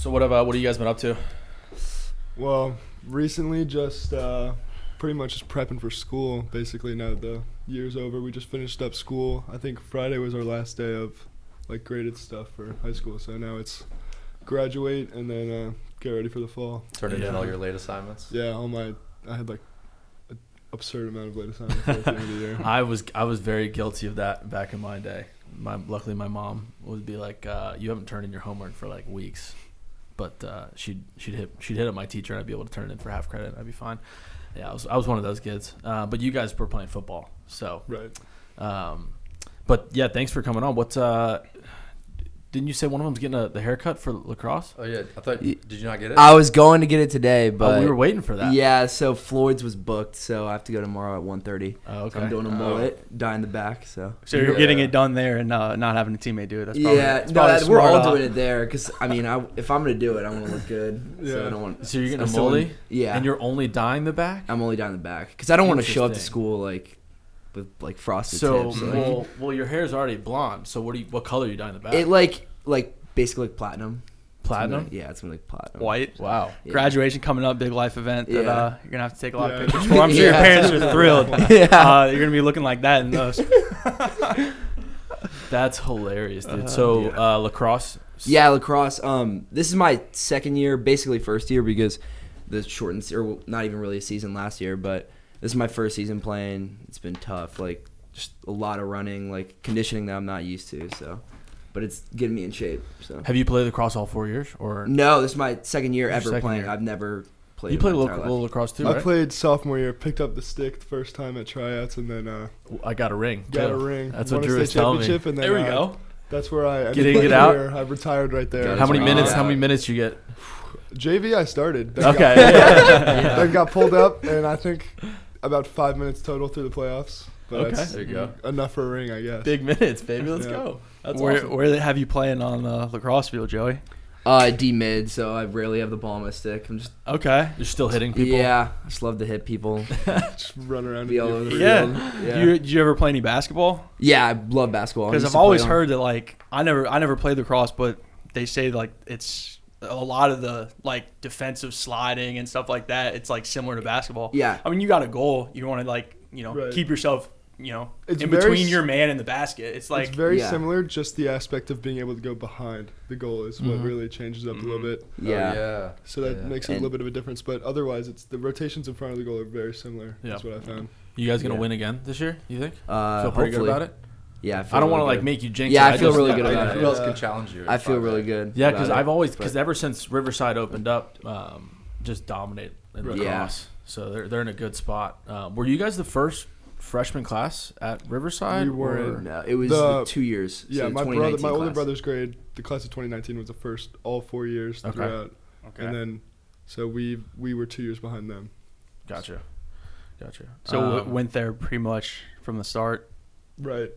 So what have you guys been up to? Well, recently just pretty much just prepping for school. Basically, now that the year's over, we just finished up school. I think Friday was our last day of like graded stuff for high school. So now it's graduate and then get ready for the fall. Turning in all your late assignments. Yeah, I had like an absurd amount of late assignments at the end of the year. I was very guilty of that back in my day. Luckily my mom would be like, you haven't turned in your homework for like weeks, but she'd hit up my teacher and I'd be able to turn it in for half credit. I'd be fine. Yeah, I was one of those kids. But you guys were playing football, so right. But yeah, thanks for coming on. What's didn't you say one of them's getting the haircut for lacrosse? Oh yeah, I thought. Did you not get it? I was going to get it today, but we were waiting for that. Yeah, so Floyd's was booked, so I have to go tomorrow at 1:30. Oh, okay. So I'm doing a mullet, dye in the back. So you're getting it done there and not having a teammate do it. That's probably, we're all doing it there because I mean, if I'm gonna do it, I want to look good. Yeah. So I don't want. So you're getting a mullet? Yeah. And you're only dyeing the back? I'm only dyeing the back because I don't want to show up to school like with like frosted tips. So well, your hair's already blonde. So what color are you dyeing the back? It like basically like platinum. Platinum? Yeah, it's gonna be like platinum. White. Wow. Yeah. Graduation coming up, big life event that you're gonna have to take a lot of pictures Yeah. for. I'm sure your parents are thrilled. You're gonna be looking like that in those. That's hilarious, dude. So lacrosse. Yeah, lacrosse. This is my second year, basically first year because the shortened or not even really a season last year, but this is my first season playing. It's been tough, like just a lot of running, like conditioning that I'm not used to. So, but it's getting me in shape. So. Have you played lacrosse all 4 years, or No, this is my second year ever second playing. year. I've never played. You played a little lacrosse too, I right? played sophomore year, picked up the stick the first time at tryouts, and then I got a ring. got too. a ring. That's Won what a Drew was state telling me. championship, and then, There we go. That's where I Get in, ended get my out. career. I retired right there. How many minutes? Yeah. How many minutes you get? JV I started. Then Okay. Then got pulled up, and I think about 5 minutes total through the playoffs. But Okay. that's There you go. enough for a ring, I guess. Big minutes, baby. Let's Yeah. go. That's Where awesome. they have you playing on the lacrosse field, Joey? D mid, so I rarely have the ball on my stick. I'm just Okay. You're still hitting people. yeah, I just love to hit people. Just run around. Be and all over the free. Yeah. field. Yeah. Did you ever play any basketball? Yeah, I love basketball. I Because used I've to play always on- heard that like I never played lacrosse, but they say like it's a lot of the like defensive sliding and stuff like that. It's like similar to basketball. Yeah. I mean, you got a goal. You want to Right. keep yourself It's in very between s- your man and the basket. It's like It's very Yeah. similar, just the aspect of being able to go behind the goal is what really changes up a little bit. Yeah. Oh, yeah. So that Yeah. makes it a And- little bit of a difference. But otherwise, it's the rotations in front of the goal are very similar. Yeah. That's what I found. You guys gonna Yeah. win again this year? You think? Hopefully. Feel pretty good about it. Yeah, I, feel I don't want to really like good. make you jinx. Yeah, it. I feel just- really good Like, about who it. else can challenge you? I feel about really that? good. Yeah, about because it. I've always But- ever since Riverside opened up, just dominate in Right. lacrosse. So they're in a good spot. Were you guys the first freshman class at Riverside? We were. or- No, it was The- 2 years. Yeah, so my 2019 older class. brother's grade, the class of 2019 was the first all 4 years Okay. throughout, okay. and then so we were 2 years behind them. Gotcha. So went there pretty much from the start Right.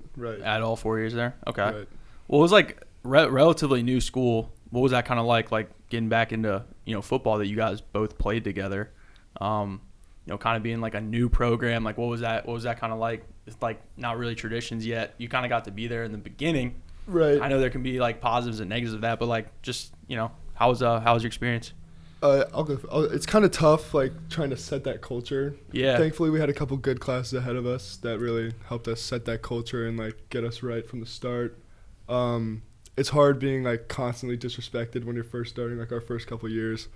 at all 4 years there. Okay. Right. Well, it was like relatively new school. What was that kind of like getting back into football that you guys both played together? Kind of being like a new program. Like what was that kind of like? It's like not really traditions yet. You kind of got to be there in the beginning. Right. I know there can be like positives and negatives of that, but like just how was your experience? It's kind of tough, like trying to set that culture. Yeah. Thankfully, we had a couple good classes ahead of us that really helped us set that culture and like get us right from the start. It's hard being like constantly disrespected when you're first starting. Like our first couple years,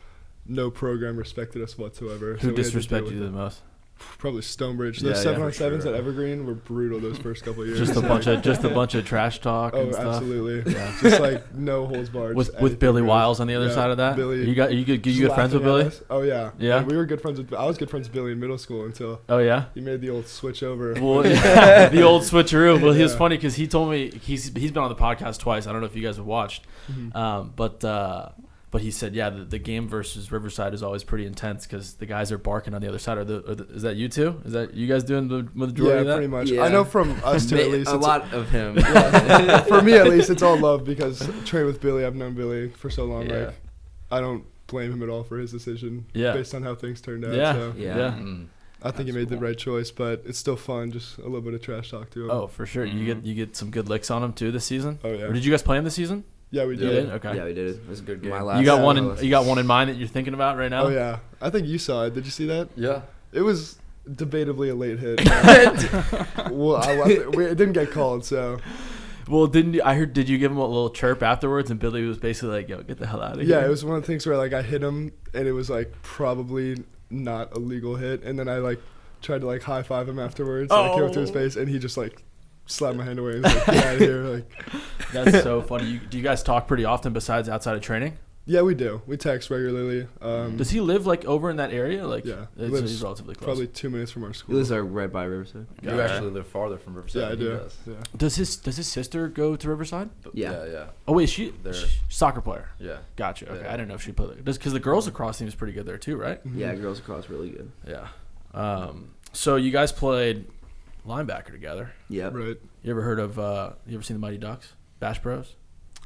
no program respected us whatsoever. Who we had to deal disrespected with you the it. most? Probably Stonebridge. Yeah, Those yeah, 7-on-7s sure. at Evergreen were brutal those first couple of years. Just a bunch of trash talk Oh, and stuff. absolutely. Yeah. Just like no holds barred. With just anything Billy goes. Wiles on the other Yeah, side of that. Billy. You good Just friends with laughing Billy? at us. Oh yeah. Yeah? We were good friends with. I was good friends with Billy in middle school until Oh yeah. he made the old switch over. Well, yeah, the old switcheroo. Well, he was Yeah. funny because he told me he's been on the podcast twice. I don't know if you guys have watched, but he said the game versus Riverside is always pretty intense because the guys are barking on the other side. Is that you two? Is that you guys doing the majority Yeah, of that? pretty much. Yeah. I know from us two at least. a it's- lot of him. For me at least, it's all love because training with Billy, I've known Billy for so long. Yeah. Like, I don't blame him at all for his decision. Yeah. Based on how things turned out. Yeah. So Yeah. Yeah. Mm. I think he made the right choice, but it's still fun. Just a little bit of trash talk to him. Oh, for sure. You get some good licks on him too this season. Oh, yeah. Or did you guys play him this season? Yeah, we You did. did? Okay. Yeah, we did. It was a good my game. last. You got Yeah, one. no, You got one in mind that you're thinking about right now. Oh yeah, I think you saw it. Did you see that? Yeah. It was debatably a late hit. Well, it didn't get called, so Well, didn't you, I heard? Did you give him a little chirp afterwards? And Billy was basically like, "Yo, get the hell out of here." yeah, it was one of the things where like I hit him and it was like probably not a legal hit, and then I like tried to like high five him afterwards. And I came up to his Oh. face and he just like slapped my hand away and was like, "Get out of here!" Like, That's so funny. Do you guys talk pretty often besides outside of training? yeah, we do. We text regularly. Does he live like over in that area? Like, Yeah, it's, lives he's relatively close. Probably 2 minutes from our He school. lives right by Riverside. You Okay. actually live farther from Riverside. Yeah, I than he do. does. Yeah. Does his sister go to Riverside? Yeah. Yeah. Oh wait, she They're- soccer player. Yeah. Gotcha. Okay, Yeah. I didn't know if she played. Because the girls lacrosse team is pretty good there too, right? Mhm. Yeah, girls across really good. Yeah. So you guys played linebacker together. Yep. Right. You ever heard of? You ever seen the Mighty Ducks? Bash Bros.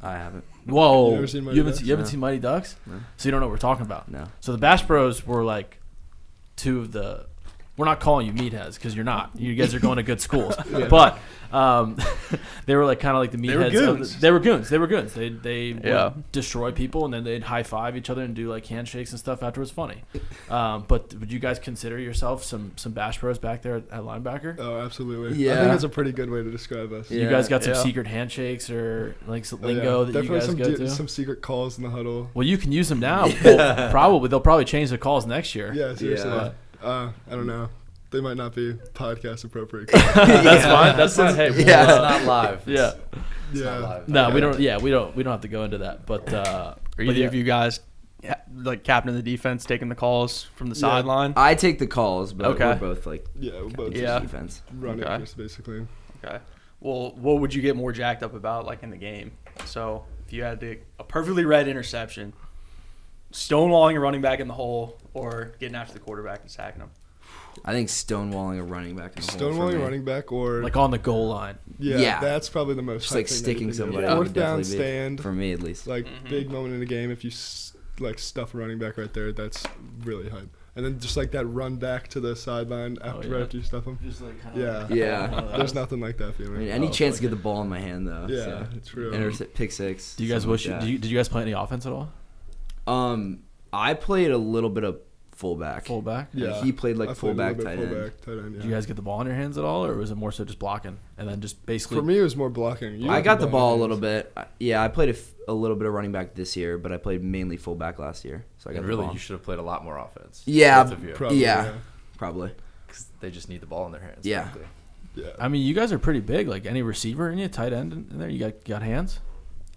I haven't. Whoa! You never seen Mighty you haven't, Ducks? you haven't No. seen Mighty Ducks? No. So you don't know what we're talking about. No. So the Bash Bros were like two of the. We're not calling you meatheads because you're not. You guys are going to good schools, Yeah. but they were like kind of like the They were meatheads. goons. They were goons. They were goons. They would Yeah. destroy people and then they'd high five each other and do like handshakes and stuff afterwards. Funny. But would you guys consider yourself some Bash Bros back there at linebacker? Oh, absolutely. I Yeah. think that's a pretty good way to describe us. You guys got some Yeah. secret handshakes or like some Oh, yeah. lingo that Definitely you guys some go to? some secret calls in the huddle. Well, you can use them now. Well, probably they'll probably change the calls next year. Yeah, seriously. Yeah. I don't know. They might not be podcast appropriate. That's fine. That's fine. Hey, Yeah. It's not live. Yeah. It's not Yeah. live. No, we Okay. don't. Yeah, we don't have to go into that. But Are but either yeah. of you guys like captain of the defense, taking the calls from the Yeah. sideline? I take the calls, but Okay. we're both like Yeah, we'll both Yeah. defense. run Okay. it just basically. Okay. Well, what would you get more jacked up about, like in the game? So if you had a perfectly read interception, stonewalling a running back in the hole, or getting after the quarterback and sacking him. I think stonewalling a running back in the hole for Stonewalling me. running back or like on the goal line. yeah, that's probably the most Just like hype thing that sticking you can do. somebody Yeah. out Fourth would down definitely be, stand, for me at least. like Mhm. big moment in the game. If you like stuff a running back right there, that's really hype. And then just like that run back to the sideline after yeah. right after you stuff them. Just like Yeah. Yeah. There's nothing like that I feeling. mean, any Oh, chance to okay. get the ball in my hand though. Yeah, so. it's true. Pick six. Do you guys something wish? like that. Did you guys play any offense at all? I played a little bit of fullback. Fullback. And Yeah. he played like I played a fullback, little tight bit end. fullback, tight end. Yeah. Did you guys get the ball in your hands at all, or was it more so just blocking and then just basically? For me, it was more blocking. You I got the ball a in little hands. bit. Yeah, I played a little bit of running back this year, but I played mainly fullback last year. So I got And the really, ball. you should have played a lot more offense. Yeah, Both of you. Probably, Yeah. Probably. 'Cause they just need the ball in their hands. Yeah. frankly. Yeah. I mean, you guys are pretty big. Like any receiver in you, tight end in there. You got hands.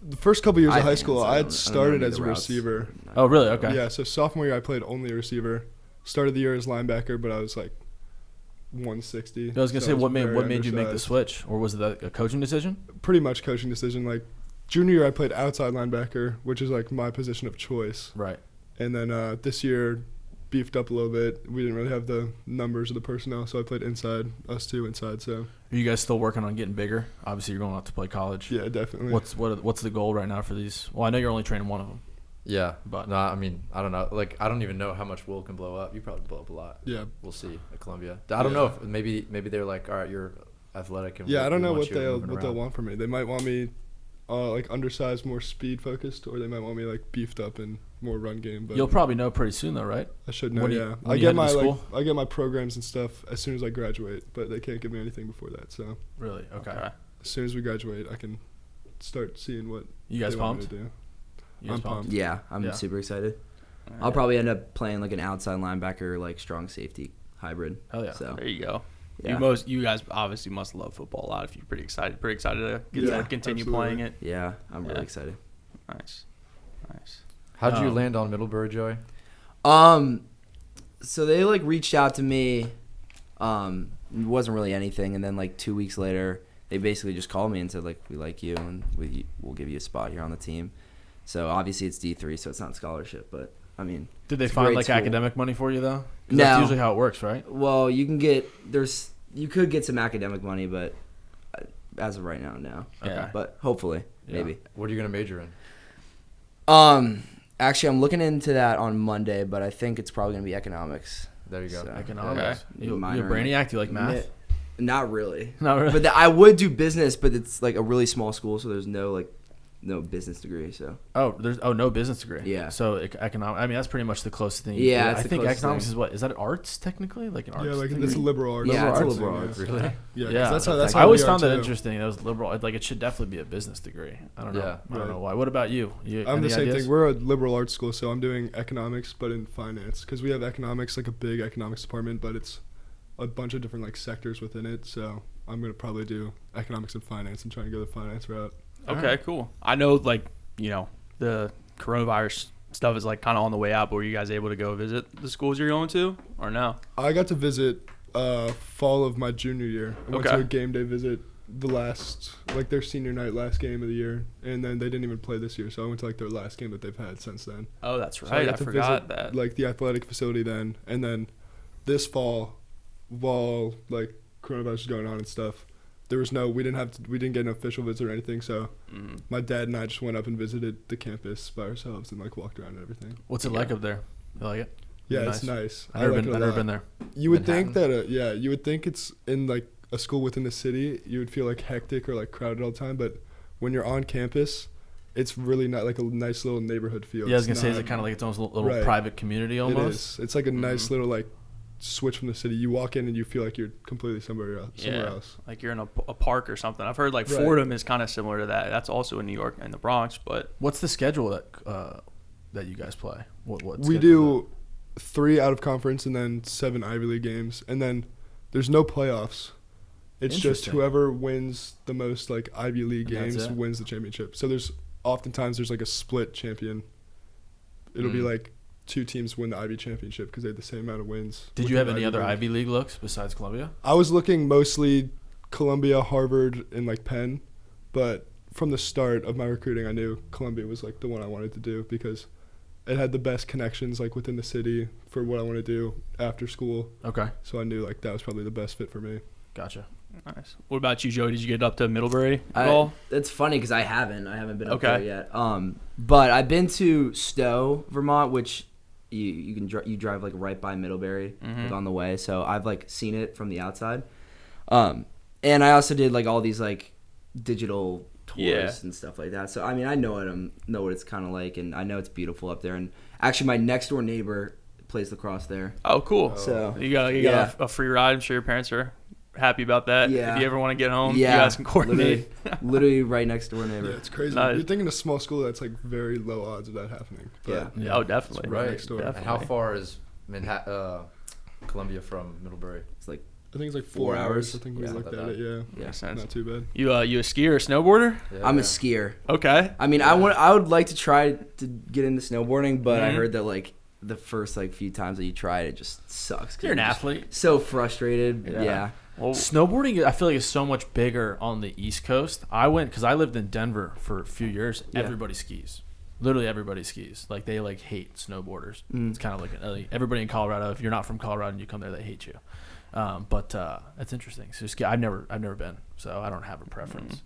The first couple years I of high had school, hands. I I had don't started know as a the routes. receiver. Oh, really? Okay. Yeah, so sophomore year I played only a receiver. Started the year as linebacker, but I was like 160. I was gonna so say I was what made very you make the undersized. switch, or was it a coaching decision? Pretty much coaching decision. Like junior year I played outside linebacker, which is like my position of choice. Right. And then this year beefed up a little bit. We didn't really have the numbers of the personnel, so I played inside, us two inside. So Are you guys still working on getting bigger? Obviously, you're going out to play college. yeah, definitely. What's the goal right now for these? Well, I know you're only training one of them. Yeah. But- No, I mean, I don't know. Like, I don't even know how much Will can blow up. You probably blow up a lot. Yeah. We'll see at Columbia. I don't know if maybe they're like, all right, you're athletic. And Yeah, I don't know want what you they'll moving what they'll around. want from me. They might want me like undersized, more speed focused, or they might want me like beefed up and more run game. But You'll probably know pretty soon, though, right? I should know. when you- Yeah, when I you get head my to like school? I get my programs and stuff as soon as I graduate, but they can't give me anything before that. So Really? Okay. as soon as we graduate, I can start seeing what You guys they want me pumped? to do. You guys I'm pumped. Yeah, I'm Yeah. super excited. I'll probably end up playing like an outside linebacker, like strong safety hybrid. Hell yeah. So There you go. yeah, You guys obviously must love football a lot. If you're pretty excited to get Yeah, to continue absolutely. playing it. yeah, I'm Yeah. really excited. Nice. How'd you Um, land on Middlebury, Joey? So they like reached out to me. It wasn't really anything, and then like 2 weeks later, they basically just called me and said like, we like you, and we'll give you a spot here on the team. So obviously it's D3, so it's not scholarship, but I mean, Did they It's a find great like school. academic money for you though? 'Cause No. That's usually how it works, right? well, you could get some academic money, but as of right now, no. Okay. But hopefully, Yeah. maybe. What are you gonna major in? Actually, I'm looking into that on Monday, but I think it's probably gonna be economics. There you go. So- Economics. Yeah. You a Minor in- brainiac? Do you like math? Not really. Not really. But I would do business, but it's like a really small school, so there's no like no business degree. So There's no business degree. Yeah. So economic. I mean, that's pretty much the closest thing. Yeah, I it's the think closest economics thing. is what is that arts technically like an arts? Yeah, like degree? it's a liberal arts. Yeah, it's a arts liberal thing, arts. yeah. Really? Yeah, 'cause Yeah, that's I how always we are found that too. interesting. That was liberal. Like it should definitely be a business degree. I don't know. Yeah. I don't Right. know why. What about you? I'm any the same ideas? thing. We're a liberal arts school, so I'm doing economics, but in finance, because we have economics, like a big economics department, but it's a bunch of different like sectors within it. So I'm gonna probably do economics and finance and try and go the finance route. Okay, cool. I know, like, you know, the coronavirus stuff is like kind of on the way out, but were you guys able to go visit the schools you're going to, or no? I got to visit fall of my junior year. I went Okay. to a game day visit their senior night, last game of the year, and then they didn't even play this year, so I went to like their last game that they've had since then. Oh, that's So right. I got to forgot visit, that. like the athletic facility then, and then this fall, while like coronavirus was going on and stuff, we didn't get an official visit or anything. So Mhm. my dad and I just went up and visited the campus by ourselves and like walked around and everything. What's it like up there? You like it? Yeah, Nice. it's nice. I've never like been. it a I've never lot. been there. You would think Manhattan? that, you would think it's in like a school within the city. You would feel like hectic or like crowded all the time, but when you're on campus, it's really not like a nice little neighborhood feel. Yeah, I was gonna It's say, is not- it kind of like its own little Right. private community It almost? is. It's like a nice Mhm. little like switch from the city. You walk in and you feel like you're completely somewhere else. Yeah. Like you're in a park or something. I've heard like Right. Fordham is kind of similar to that. That's also in New York and the Bronx, but What's the schedule that you guys play? What We schedule do 3 out of conference and then 7 Ivy League games, and then there's no playoffs. It's just Interesting. whoever wins the most like Ivy League And that's games it? wins the championship. So there's like a split champion. It'll be Mm. like 2 teams win the Ivy championship because they have the same amount of wins. Did you within have any other League. Ivy League looks besides Columbia? I was looking mostly Columbia, Harvard, and like Penn, but from the start of my recruiting, I knew Columbia was like the one I wanted to do because it had the best connections like within the city for what I want to do after school. Okay, So I knew like that was probably the best fit for me. gotcha. nice. What about you, Joey? Did you get up to Middlebury at all? That's funny because I haven't been up Okay. there yet. But I've been to Stowe, Vermont, which you can you drive like right by Middlebury, Mhm. like on the way. So I've like seen it from the outside. And I also did like all these like digital tours Yeah. and stuff like that. So I mean, I know what it's kind of like, and I know it's beautiful up there. And actually, my next door neighbor plays lacrosse there. Oh, cool. So You got a free ride. I'm sure your parents are happy about that. Yeah. If you ever want to get home, yeah, you guys can coordinate. literally right next door Yeah, neighbor. it's crazy. Nice. You're thinking a small school that's like very low odds of that happening. But Yeah. Oh, definitely. right Right. next door. Definitely. And how far is Columbia from Middlebury? It's like I think it's like 4 4 hours. hours. I think we Yeah, looked not at bad. it. Yeah, yeah. Makes sense. not too bad. You a skier or snowboarder? Yeah, I'm a yeah. skier. Okay. I mean, I would like to try to get into snowboarding, but I Mhm. heard that like the first like few times that you try it, it just sucks. 'Cause You're an just athlete. So frustrated. Yeah. Yeah. Well, Snowboarding, I feel like, is so much bigger on the East Coast. I went because I lived in Denver for a few years. Yeah. Everybody skis. Literally everybody skis. Like they like hate snowboarders. Mm. It's kind of like everybody in Colorado. If you're not from Colorado and you come there, they hate you. But that's interesting. So I've never been, so I don't have a preference.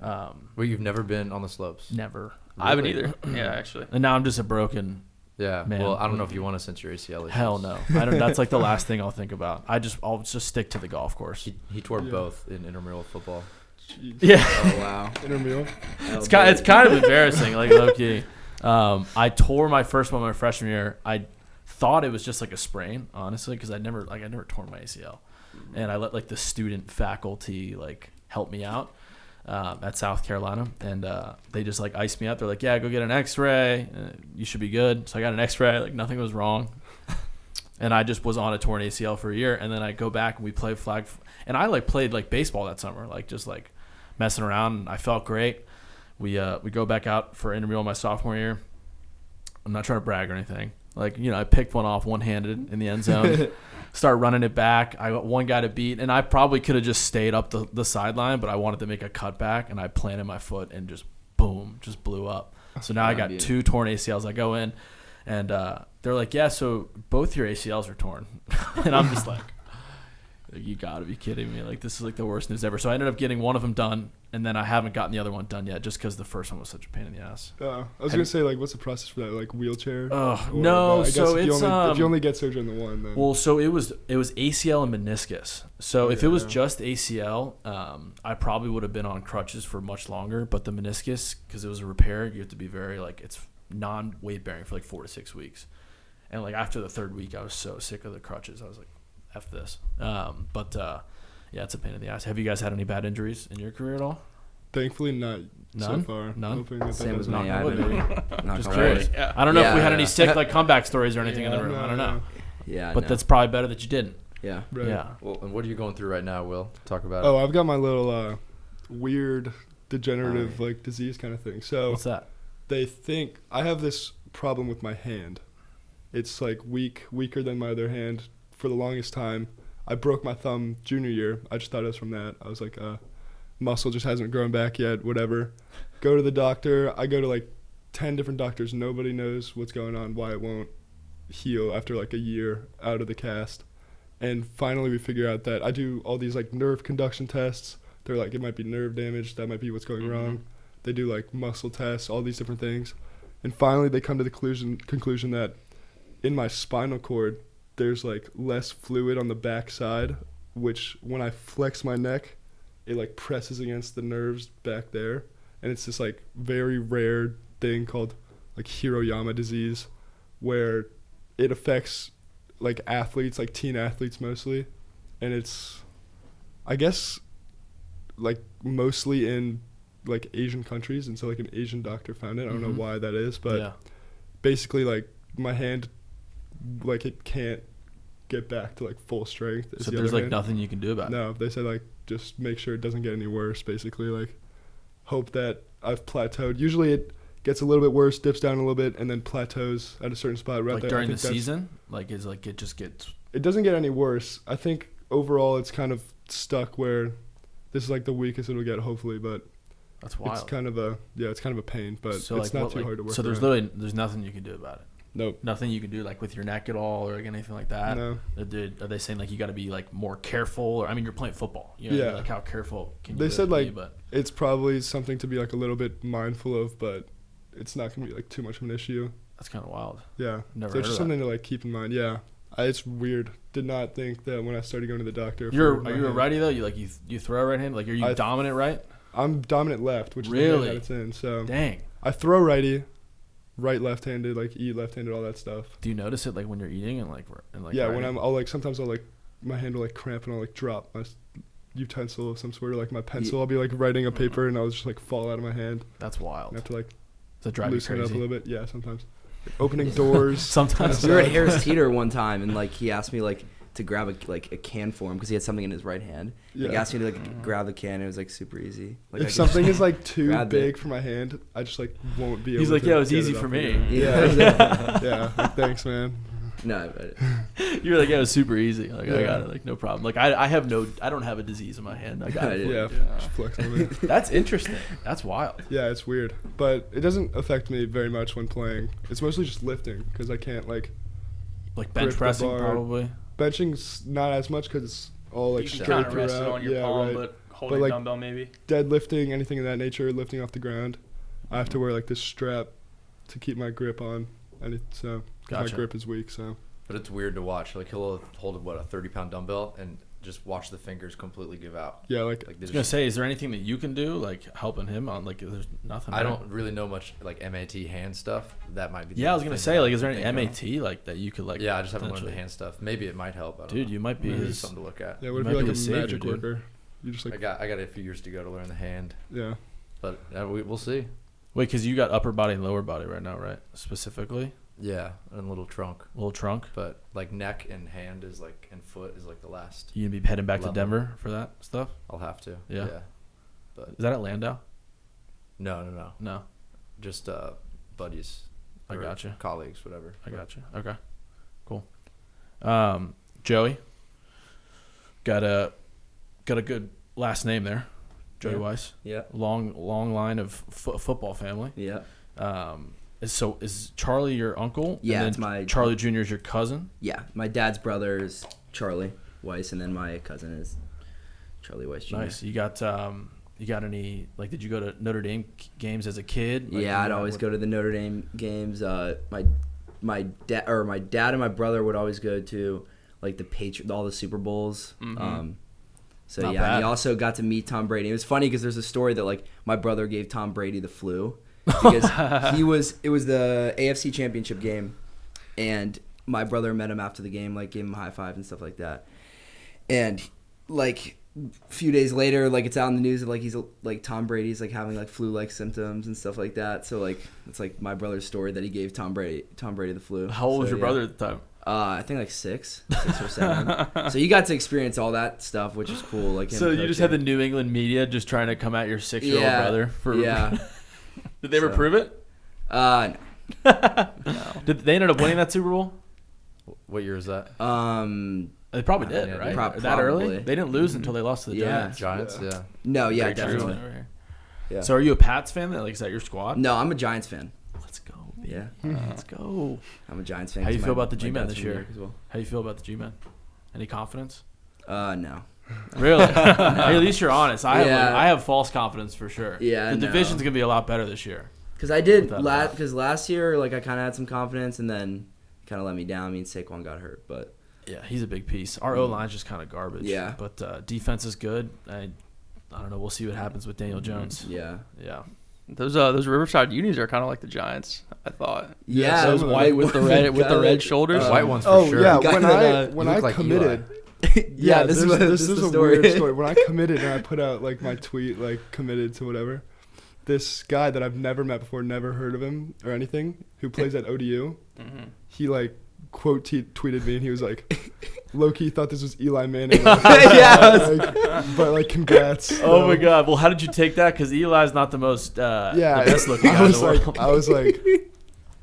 Well, you've never been on the slopes. Never. I haven't Really? either. Yeah, actually. And now I'm just a broken. Yeah. Man. Well, I don't know if you want to since your ACL issues. Hell no. I don't. That's like the last thing I'll think about. I'll just stick to the golf course. He tore Yeah. both in intramural football. Jeez. Yeah. Oh wow. Intramural. It's kind of embarrassing, like low key. I tore my first one my freshman year. I thought it was just like a sprain, honestly, because I never tore my ACL, and I let like the student faculty like help me out at South Carolina, and they just like iced me up. They're like, "Yeah, go get an X-ray. You should be good." So I got an X-ray. Like nothing was wrong. And I just was on a torn ACL for a year, and then I go back and we play flag, and I like played like baseball that summer, like just like messing around. And I felt great. We go back out for intramural my sophomore year. I'm not trying to brag or anything. Like, I picked one off one-handed in the end zone, start running it back. I got one guy to beat, and I probably could have just stayed up the sideline, but I wanted to make a cutback, and I planted my foot and just boom, just blew up. So now I got Beauty. 2 torn ACLs. I go in, and they're like, "Yeah, so both your ACLs are torn," and I'm just like, You gotta be kidding me! Like this is like the worst news ever. So I ended up getting one of them done, and then I haven't gotten the other one done yet, just because the first one was such a pain in the ass. I was gonna say, like, what's the process for that? Like wheelchair? No. I guess So if it's if you only get surgery on the one, then well, so it was ACL and meniscus. So if it was Yeah. just ACL, I probably would have been on crutches for much longer. But the meniscus, because it was a repair, you have to be very like it's non-weight bearing for like 4 to 6 weeks. And like after the third week, I was so sick of the crutches. I was like, F this. Yeah, it's a pain in the ass. Have you guys had any bad injuries in your career at all? thankfully not None? so far. None? Hoping that Same that with doesn't me. happen. Not Just gonna curious. lie. Yeah. I don't know if we Yeah, had any yeah. sick like comeback stories or anything in the room. I don't know. Yeah, But no. that's probably better that you didn't. Yeah. Right. Yeah. Well, and what are you going through right now, Will? Talk about Oh, I've got my little weird degenerative like disease kind of thing. So What's that? they think I have this problem with my hand. It's like weaker than my other hand for the longest time. I broke my thumb junior year. I just thought it was from that. I was like, muscle just hasn't grown back yet, whatever. Go to the doctor. I go to like 10 different doctors. Nobody knows what's going on, why it won't heal after like a year out of the cast. And finally we figure out that I do all these like nerve conduction tests. They're like, it might be nerve damage. That might be what's going wrong. They do like muscle tests, all these different things. And finally they come to the conclusion that in my spinal cord, there's like less fluid on the back side, which when I flex my neck, it like presses against the nerves back there. And it's this like very rare thing called like Hiroyama disease, where it affects like athletes, like teen athletes mostly. And it's, I guess, like mostly in like Asian countries. And so like an Asian doctor found it. I don't know why that is, but yeah. basically like my hand, like it can't get back to like full strength. So there's like nothing you can do about it. No, they said like just make sure it doesn't get any worse. Basically, like hope that I've plateaued. Usually it gets a little bit worse, dips down a little bit, and then plateaus at a certain spot. Right Like there. during the season, like is like it just gets. It doesn't get any worse. I think overall it's kind of stuck where this is like the weakest it'll get, hopefully, but That's wild. it's kind of a pain, but So, it's like, not too hard to work. So there's around. there's nothing you can do about it. Nope. Nothing you can do like with your neck at all or like anything like that. No. Are they saying like you got to be like more careful? Or I mean, you're playing football. You know, Yeah. like how careful can you? They really said, like, be, but It's probably something to be like a little bit mindful of, but it's not gonna be like too much of an issue. that's kind of wild. Yeah. Never So heard it's of just that. something to like keep in mind. Yeah. It's weird. Did not think that when I started going to the doctor. Are for you my a hand. righty though? You like you throw right hand? Like are you dominant right? I'm dominant left, which is the Really? hand that it's in. So Dang. I throw righty, right left-handed, like eat left-handed, all that stuff. Do you notice it like when you're eating and like Yeah, writing? when I'll like sometimes I'll like my hand will like cramp and I'll like drop my utensil of some sort, or like my pencil. I'll be like writing a paper and I'll just like fall out of my hand. That's wild. I have to like Does that drive you loosen it up a crazy? little bit. Yeah, sometimes. Opening doors. Sometimes. We were at Harris Teeter one time, and like he asked me like to grab a can for him because he had something in his right hand. Like, he Yeah. asked me to like grab the can. And it was like super easy. Like, I If could- something is like too grabbed big it. for my hand, I just like won't be able. He's like, to yeah, it was get easy up for me. again. Yeah. Yeah. Like, thanks, man. No, but You were like, yeah, it was super easy. Like I Yeah. got it, like no problem. Like I don't have a disease in my hand. I got it. Yeah. Yeah. Just flex a little bit. That's interesting. That's wild. Yeah, it's weird, but it doesn't affect me very much when playing. It's mostly just lifting because I can't like Like bench Grip the pressing bar. probably. benching's not as much because it's all like You can straight kind of rest it throughout. on your Yeah, palm, right. but holding like, dumbbell maybe. Deadlifting, anything of that nature, lifting off the ground, I have to wear like this strap to keep my grip on, and it's Gotcha. my grip is weak. So But it's weird to watch. Like he'll hold a 30-pound dumbbell and just watch the fingers completely give out. yeah, like Like I was gonna say, is there anything that you can do like helping him on? Like, there's nothing. I right? don't really know much like MAT hand stuff. That might be. the Yeah, I was only gonna thing say, that like, I is there can any think of. MAT like that you could like? Yeah, I just haven't learned the potentially- hand stuff. Maybe it might help. I don't Dude, know. you might be Maybe his. something to look at. yeah, what if might you're be like a the savior, magic dude. worker? You just like I got a few years to go to learn the hand, yeah. but we'll see. Wait, because you got upper body and lower body right now, right? Specifically, Yeah, and a little trunk, little trunk. but like neck and hand is like and foot is like the last. You gonna be heading back to Level. Denver for that stuff? I'll have to. Yeah. But Is that at Landau? no. No, Just buddies. I or gotcha. Colleagues, whatever. I gotcha. Okay, cool. Joey, got a good last name there, Joey Yeah. Weis. yeah, Long line of football family. yeah, Is Charlie your uncle? Yeah, And then it's my- Charlie Jr. is your cousin. yeah. My dad's brother is Charlie. Weis, and then my cousin is Charlie Weis Jr. Nice. You got any, like, did you go to Notre Dame games as a kid? Like, Yeah, I'd always go to the Notre Dame games. My dad and my brother would always go to like all the Super Bowls. Mm-hmm. So Not yeah, and bad. he also got to meet Tom Brady. It was funny because there's a story that like my brother gave Tom Brady the flu because it was the AFC Championship game, and my brother met him after the game, like gave him a high five and stuff like that, and like a few days later, like it's out in the news that like he's like Tom Brady's like having like flu-like symptoms and stuff like that. So like it's like my brother's story that he gave Tom Brady the flu. How old was So, your yeah. brother at the time? I think like 6 or 7. So you got to experience all that stuff, which is cool. Like him So you just had the coaching. New England media just trying to come at your 6-year-old brother for yeah. Did they ever So- prove it? No. Did they ended up winning that Super Bowl? What year is that? They probably I did, mean, right? prob- That early? probably. They didn't lose until they lost to the Yeah. Giants. Giants. Yeah. No, yeah, Very true. definitely. Over here. Yeah. So are you a Pats fan? Like, is that your squad? No, I'm a Giants fan. Let's go. Baby. Yeah, Let's go. I'm a Giants fan. How you 'cause feel my- about the my G-Men dad's this from New year? York as well. How you feel about the G-Men? Any confidence? No. Really? Hey, at least you're honest. Yeah. I have false confidence for sure. Yeah, The no. division's gonna be a lot better this year. Because I did Without a doubt. because last year like I kind of had some confidence and then kind of let me down. I mean Saquon got hurt, but Yeah, he's a big piece. Our O line's just kind of garbage. Yeah. But defense is good. I don't know. We'll see what happens with Daniel Jones. yeah. Yeah. Those Riverside unis are kind of like the Giants. I thought. Yeah, Those some of white them. with the red Got it. shoulders. White ones for Oh sure. yeah, Guy when that, I you look like committed. yeah, this this is is a story. weird story. When I committed and I put out like my tweet, like committed to whatever, this guy that I've never met before, never heard of him or anything, who plays at ODU, he like quote tweeted me and he was like, low key thought this was Eli Manning. Yeah. But like congrats. Oh my God. Well, how did you take that? Because Eli's not the most the best looking guy in the world. I was like,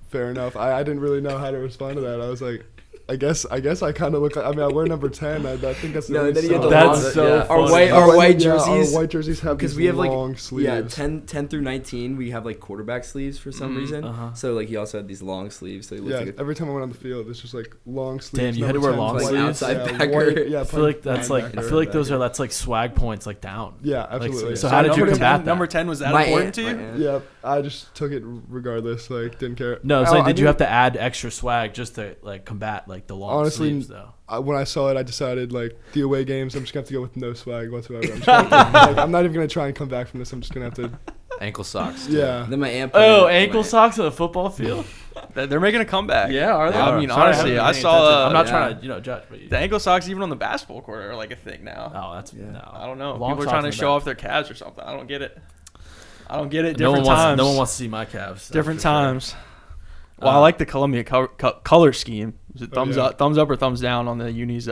fair enough. I didn't really know how to respond to that. I was like, I guess I kind of look like. I mean, I wear number 10. I think that's the No, only then you get size. the That's long, so yeah. funny. Our white Yeah, jerseys. Our white jerseys have Because these we have like long sleeves. 10 through 19 we have like quarterback sleeves for some reason. uh-huh. So like he also had these long sleeves. So he looks Yeah, like every time I went on the field, it's just like long sleeves. Damn, you had to number wear 10s, long white- sleeves? Outside yeah, backer. white- yeah, I feel like that's like. I linebacker. feel like that's like swag points like down. Yeah, Like, absolutely. so how did you number combat 10, that? Number 10 was that my important aunt, to you? my aunt. Yeah, I just took it regardless. Like, didn't care. No, it's Oh, like, I did you knew- have to add extra swag just to like combat like the long Honestly, sleeves though? When I saw it, I decided like the away games, I'm just gonna have to go with no swag whatsoever. I'm, just gonna have to, like, I'm not even gonna try and come back from this. I'm just gonna have to. Ankle socks. too. Yeah. Then my aunt. put Oh, it- ankle my- socks on a football field? They're making a comeback. Yeah, are they? I mean, Sorry, honestly, haven't I been saw. paying attention. I'm not yeah. trying to judge, but you, The ankle socks even on the basketball court are like a thing now. oh, that's Yeah. no. I don't know. Long People are socks trying in to the show back. off their calves or something. I don't get it. I don't get it. No one Different wants. times. No one wants to see my calves. that's Different for sure. times. Well, I like the Columbia color scheme. Is it Oh, thumbs up or thumbs down on the unis?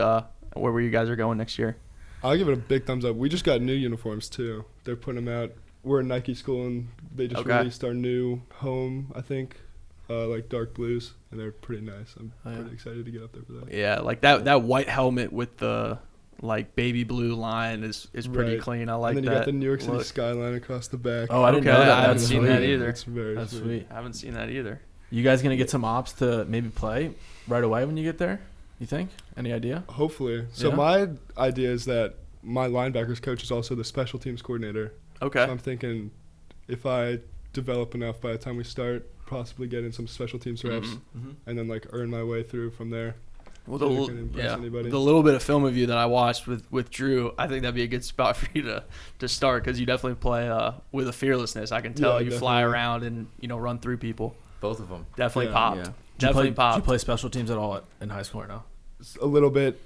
Where you guys are going next year? I'll give it a big thumbs up. We just got new uniforms too. They're putting them out. We're a Nike school and they just Okay. released our new home. I think, like dark blues, and they're pretty nice. I'm Oh, yeah. pretty excited to get up there for that. Yeah, like that white helmet with the like baby blue line is pretty Right. clean. I like and then you that. got the New York City look. skyline across the back. Oh, I didn't Okay, know that. I haven't That's seen sweet. that either. It's very That's sweet. I haven't seen that either. You guys gonna get some ops to maybe play right away when you get there? You think? Any idea? Hopefully. So Yeah? my idea is that my linebackers coach is also the special teams coordinator. Okay. So I'm thinking if I develop enough by the time we start, possibly get in some special teams reps, Mhm. and then like earn my way through from there. Well, See if we can impress anybody. the little bit of film of you that I watched with Drew, I think that'd be a good spot for you to start because you definitely play with a fearlessness. I can tell Yeah, you fly definitely. around and run through people. Both of them. Definitely Yeah. popped. Yeah. Did you Definitely play, popped. Did you play special teams at all in high school or no? A little bit,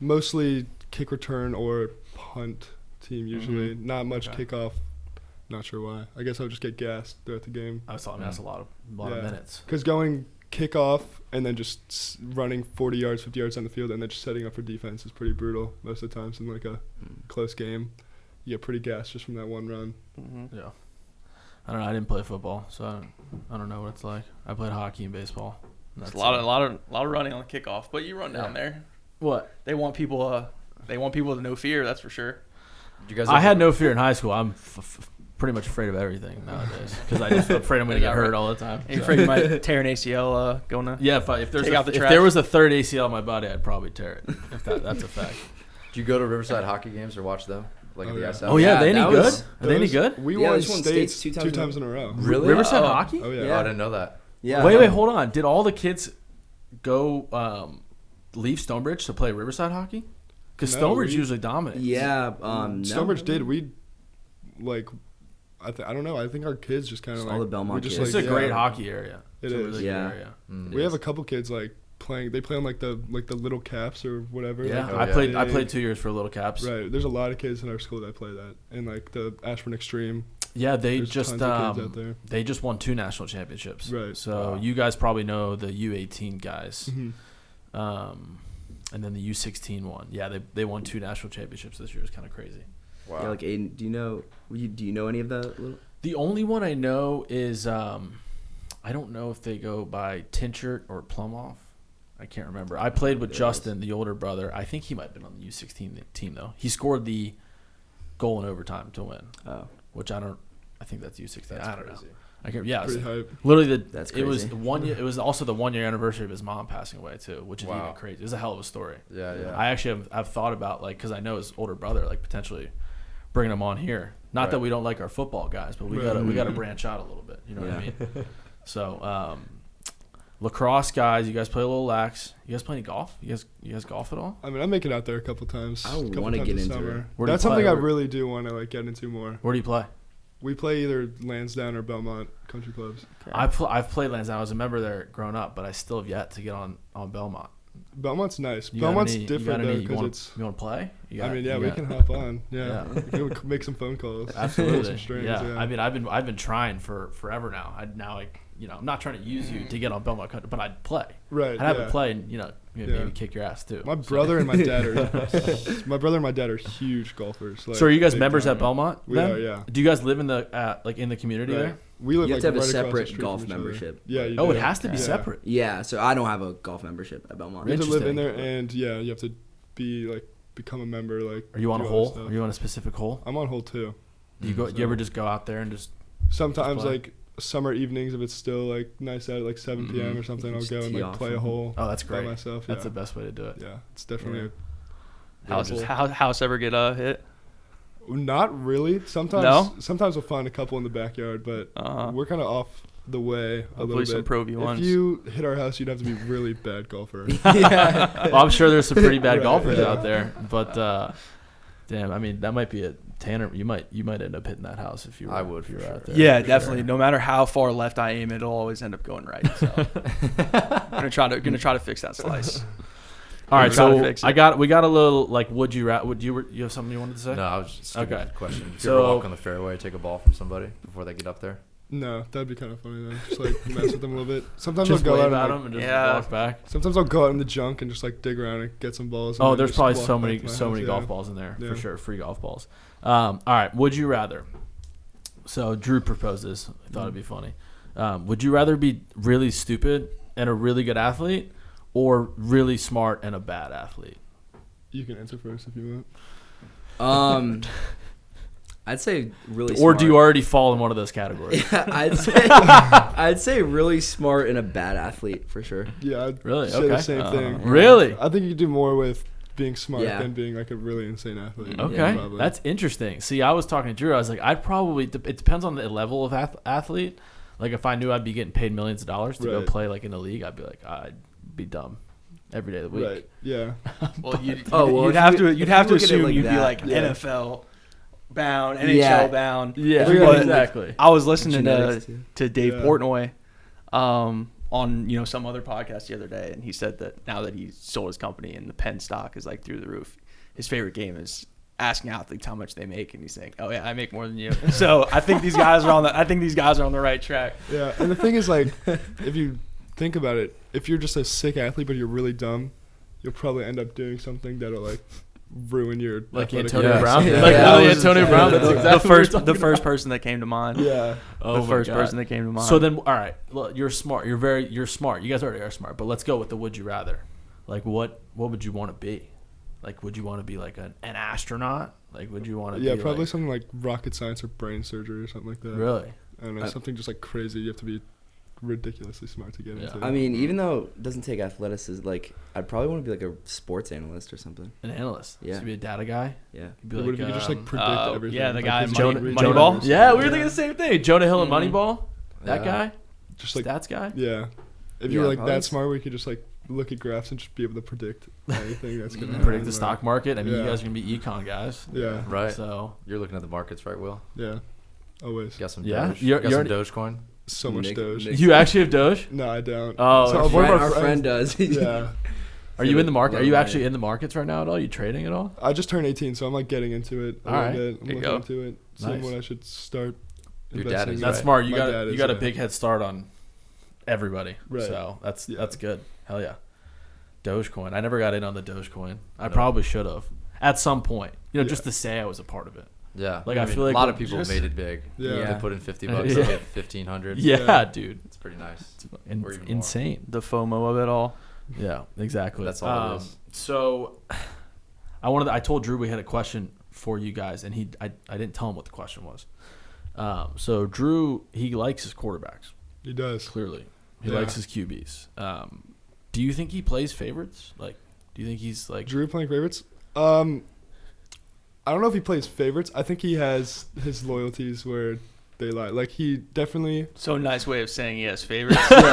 mostly kick return or punt team usually. Not much Okay. kickoff. Not sure why. I guess I would just get gassed throughout the game. I mean, that's a lot of Yeah. minutes. Because going kickoff and then just running 40 yards, 50 yards on the field, and then just setting up for defense is pretty brutal most of the times in like a close game. You get pretty gassed just from that one run. Mhm. Yeah. I don't know. I didn't play football, so I don't know what it's like. I played hockey and baseball. and It's that's a lot it. of running on the kickoff, but you run down Yeah. there. What? They want people to know fear. That's for sure. Did you guys I had no fear in high school. I'm pretty much afraid of everything nowadays because I'm afraid I'm going to get hurt all the time. Are you afraid you might tear an ACL going to? Yeah, if Take there was a third ACL in my body, I'd probably tear it. That's a fact. Do you go to Riverside hockey games or watch them? Like Oh, the yeah. ISL? Oh yeah, they any that good? was- Are they any good? We Yeah, won we just won states states two times in a row. Really? Riverside Oh. hockey? Oh yeah. Oh, I didn't know that. Yeah. Wait, hold on. Did all the kids go leave Stonebridge to play Riverside hockey? Because No, Stonebridge we- usually dominates. Yeah. No. Stonebridge did. We like. I don't know. I think our kids just kind of Just like all the Belmont we just, kids. It's a great yeah. hockey area. It It's a is. really good Yeah. area. We have a couple kids like playing. They play on like the little caps or whatever. Yeah, like, Oh, I yeah. played. I big- played 2 years for Little Caps. Right. There's a lot of kids in our school that play that, and like the Ashburn Extreme. Yeah, they There's just tons of kids out there. they just won 2 national championships. Right. So Wow. you guys probably know the U18 guys, Mhm. and then the U16 one. Yeah, they won 2 national championships this year. It's kind of crazy. Wow. Yeah, like Aiden, do you know any of the little? The only one I know is I don't know if they go by Tinchert or Plumoff. I can't remember. I played with There it Justin, the older brother. I think he might have been on the U16 team though. He scored the goal in overtime to win, Oh, which I think that's U16. That's I don't crazy. know. I can't. Yeah, Pretty hype. literally That's it was crazy. 1 year. It was also the 1 year anniversary of his mom passing away too, which is Wow. even crazy. It's a hell of a story. Yeah, yeah. I actually have thought about because I know his older brother, like potentially bringing him on here. Not that Right. we don't like our football guys, but we Right. gotta branch out a little bit. You know what I Yeah. mean? So lacrosse guys, you guys play a little lax. You guys play any golf? You guys golf at all? I mean, I make it out there a couple times. I couple wanna times get this into summer. it. Where do you That's something play? I really do want to like get into more. Where do you play? We play either Lansdowne or Belmont country clubs. Okay. I've played Lansdowne. I was a member there growing up, but I still have yet to get on Belmont. Belmont's nice. You got Belmont's any- you different got any- though you because want- it's. You want to play? You I got- mean, yeah, you we got- can hop on. Yeah, Yeah. we can make some phone calls. Absolutely. Pull some strings, yeah. yeah. I mean, I've been trying for forever now. I'm not trying to use you to get on Belmont Country, but I'd play. Right. I'd have yeah. it play and maybe Yeah. kick your ass too. My So- brother and my dad are huge golfers. Like, So are you guys big members time. at Belmont? We then? are, yeah. Do you guys live in the community Right. there? We live You like have to have a right across the separate street golf from each other. membership. Yeah. You Oh, do. it has to be Yeah. separate. Yeah, so I don't have a golf membership at Belmont. You have to live in Interesting. there, and yeah, you have to be like become a member. Like, Are you on a do all this hole? stuff. Are you on a specific hole? I'm on hole 2. Do you go? Do So- you ever just go out there and just? Sometimes play? like summer evenings, if it's still like nice out at like 7 p.m. or something, I'll Just go and tee like off play a and- hole Oh, that's by great. myself. That's yeah. the best way to do it. Yeah, it's definitely House ever get hit? not really. Sometimes No? sometimes we'll find a couple in the backyard, but we're kind of off the way a Hopefully little some bit. Pro V1s. If you hit our house, you'd have to be a really bad golfer. Well, I'm sure there's some pretty bad Right, golfers yeah. out there, but damn, I mean that might be a Tanner. You might end up hitting that house if you were. I would, if you for were out sure. there. Yeah, for definitely. sure. No matter how far left I aim, it'll always end up going right. So gonna try to fix that slice. All right, Try to so fix it. we got a little like would you have something you wanted to say? No, I was just stupid Okay. question. If you So- ever walk on the fairway, take a ball from somebody before they get up there. No, that'd be kind of funny though. Just like mess with them a little bit. Sometimes Just I'll go wave out at and, them like, and just Yeah. walk back. sometimes I'll go out in the junk and just like dig around and get some balls. and Oh, then there's just probably walk so back many to my so house, many yeah. golf balls in there for Yeah. sure. Free golf balls. All right, would you rather? So Drew proposed this. I thought it'd be funny. Would you rather be really stupid and a really good athlete, or really smart and a bad athlete? You can answer first if you want. I'd say really. Or do you smart. already fall in one of those categories? Yeah, I'd say really smart and a bad athlete for sure. Yeah, I'd Really? say Okay. the same thing. Really? I think you could do more with being smart Yeah. than being like a really insane athlete. Okay, probably. that's interesting. See, I was talking to Drew. I was like, I'd probably. It depends on the level of athlete. Like, if I knew I'd be getting paid millions of dollars to go Right. play like in the league, I'd be like, I'd be dumb every day of the week. Right. Yeah. Well, you'd if have you- to if you'd you have to look at it assume like you'd be that, like yeah. NFL bound, NHL Yeah. bound. Yeah, But exactly. I was listening Genetics, too. to Dave Yeah. Portnoy on some other podcast the other day, and he said that now that he sold his company and the Penn stock is like through the roof, his favorite game is asking athletes how much they make, and he's saying, "Oh yeah, I make more than you." So I think these guys are on the right track. Yeah. And the thing is, like, if you think about it, if you're just a sick athlete but you're really dumb, you'll probably end up doing something that'll like ruin your Like athletic Antonio career. Brown. Yeah. Like Yeah. really Antonio Brown. That's exactly what we're talking the about. first person that came to mind. Yeah. Oh The my first God. person that came to mind. So then, all right, look, you're smart. You're smart. You guys already are smart. But let's go with the would you rather. Like, what would you want to be? Like, would you want to be like an astronaut? Like, would you want to? Yeah, be probably like, something like rocket science or brain surgery or something like that. Really? I don't know, something just like crazy. You have to be ridiculously smart to get Yeah. into. I mean, even though it doesn't take athleticism, like I'd probably want to be like a sports analyst or something. An analyst. Yeah. So be a data guy. Yeah. You'd be What if you could just like predict everything? yeah, the Like, guy in his Money- read Moneyball? numbers. Yeah, we were Yeah. thinking the same thing. Jonah Hill and Mhm. Moneyball. That Yeah. guy. Just like Stats guy. yeah. If you Yeah, were like probably that s- smart, where you could just like look at graphs and just be able to predict anything that's gonna happen. Predict the Like, stock market. I mean, you Yeah. guys are gonna be econ guys. Yeah. Right. So You're looking at the markets, right, Will? Yeah. Always. Got some Yeah? Doge. You're Got some already- Dogecoin. So much Nick- Doge. Nick- you actually have Doge? No, I don't. Oh, So our one of Our friend does. Yeah. Are you in the market? Are you Low actually money. in the markets right now at all? You trading at all? I just turned 18, so I'm like getting into it a All right. little bit. I'm There you looking go. into it, seeing Nice. when I should start. Your dad investing is in That's it. smart. You My got dad you is, got a yeah. big head start on everybody. Right. So that's Yeah. good. Hell yeah. Dogecoin. I never got in on the Dogecoin. I No. probably should have at some point. You know, Yeah. just to say I was a part of it. Yeah. Like, I feel like a lot when- of people just- made it big. Yeah. They put in $50, Yeah. they get 1,500. Yeah, Yeah. dude. It's pretty nice. In- Or even more. insane. The FOMO of it all. Yeah, exactly. That's all it is. So, I told Drew we had a question for you guys, and I didn't tell him what the question was. So Drew, he likes his quarterbacks. He does. Clearly, he Yeah. likes his QBs. Do you think he plays favorites? Like, do you think he's like? Drew playing favorites? I don't know if he plays favorites. I think he has his loyalties where they lie. Like he definitely. So nice way of saying he has favorites. Well,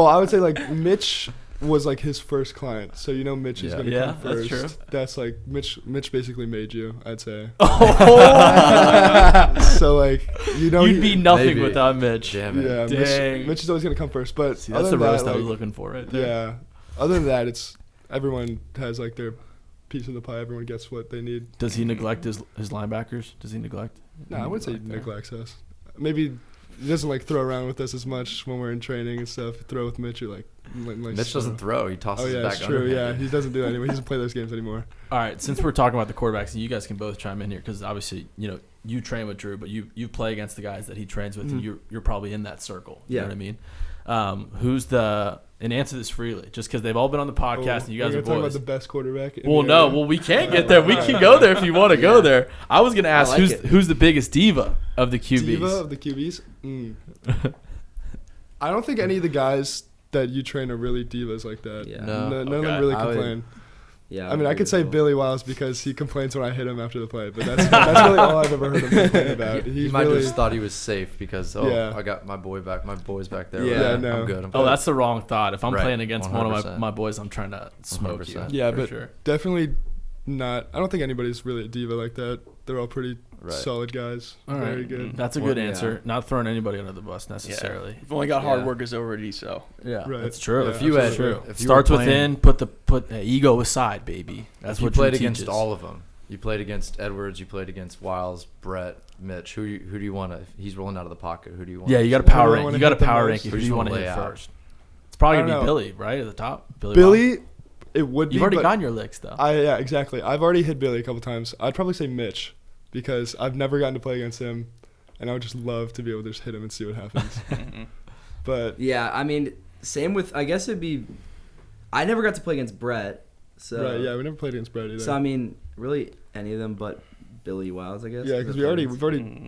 I would say like Mitch was like his first client, so you know Mitch is Yeah. gonna Yeah, come that's first. true. That's like Mitch. Mitch basically made you. I'd say. Oh, So like you know you'd he- be nothing Maybe. without Mitch. Damn it. Yeah, Dang. Mitch is always gonna come first. But See, other that's the than roast that, I was like, looking for right there. yeah. Other than that, it's everyone has like their piece of the pie. Everyone gets what they need. Does he neglect his linebackers? Does he neglect? No, I wouldn't say he there? neglects us. Maybe he doesn't like throw around with us as much when we're in training and stuff. Throw with Mitch, you're like Mitch doesn't throw. He tosses Oh it yeah, back it's true. Yeah, underhand. he doesn't do that anymore. He doesn't play those games anymore. All right, since we're talking about the quarterbacks, and you guys can both chime in here because obviously, you know, you train with Drew, but you play against the guys that he trains with, and Mhm. you're probably in that circle. You Yeah. know what I mean? Who's the and answer this freely, just because they've all been on the podcast and you guys we're are talking about boys. the best quarterback. In Well, the no, area. well we can't get there. We can go there if you want to go there. I was gonna ask like who's it. who's the biggest diva of the QBs. Diva of the QBs. I don't think any of the guys that you train are really divas like that. Yeah. No. None of Okay. them really I would- complain. Yeah. I mean, I could say Bill. Billy Wiles because he complains when I hit him after the play, but that's really all I've ever heard him complain about. He He's might really, have just thought he was safe because Yeah. I got my boys back there. Yeah, no. I'm good. I'm Oh, good. that's the wrong thought. If I'm Right, playing against one of 100%. my boys, I'm trying to smoke you. 100%. Yeah, for but sure. definitely not. I don't think anybody's really a diva like that. They're all pretty Right. solid guys. All right. Very good. That's a Well, good yeah. answer. Not throwing anybody under the bus necessarily. You've only got hard Yeah. workers already, so. Yeah, Right. that's true. Yeah, if you had, absolutely. true. If you Starts were playing- within, put ego aside, baby. That's If you what Drew played against teaches. all of them. You played against Edwards. You played against Wiles, Brett, Mitch. Who do you want to? If he's rolling out of the pocket. Who do you want? Yeah, you got to Who do power I rank. wanna You got to hit the power most? rank. Who Who do do you you want to wanna hit lay out? first? It's probably I gonna don't be know. Billy, right at the top. Billy. Billy, it would be. You've already but gotten your licks though. Yeah, exactly. I've already hit Billy a couple times. I'd probably say Mitch because I've never gotten to play against him, and I would just love to be able to just hit him and see what happens. But Yeah, I mean, same with. I guess it'd be. I never got to play against Brett, so. right, yeah, we never played against Brett either. So I mean, really, any of them but Billy Wiles, I guess. yeah, because we've already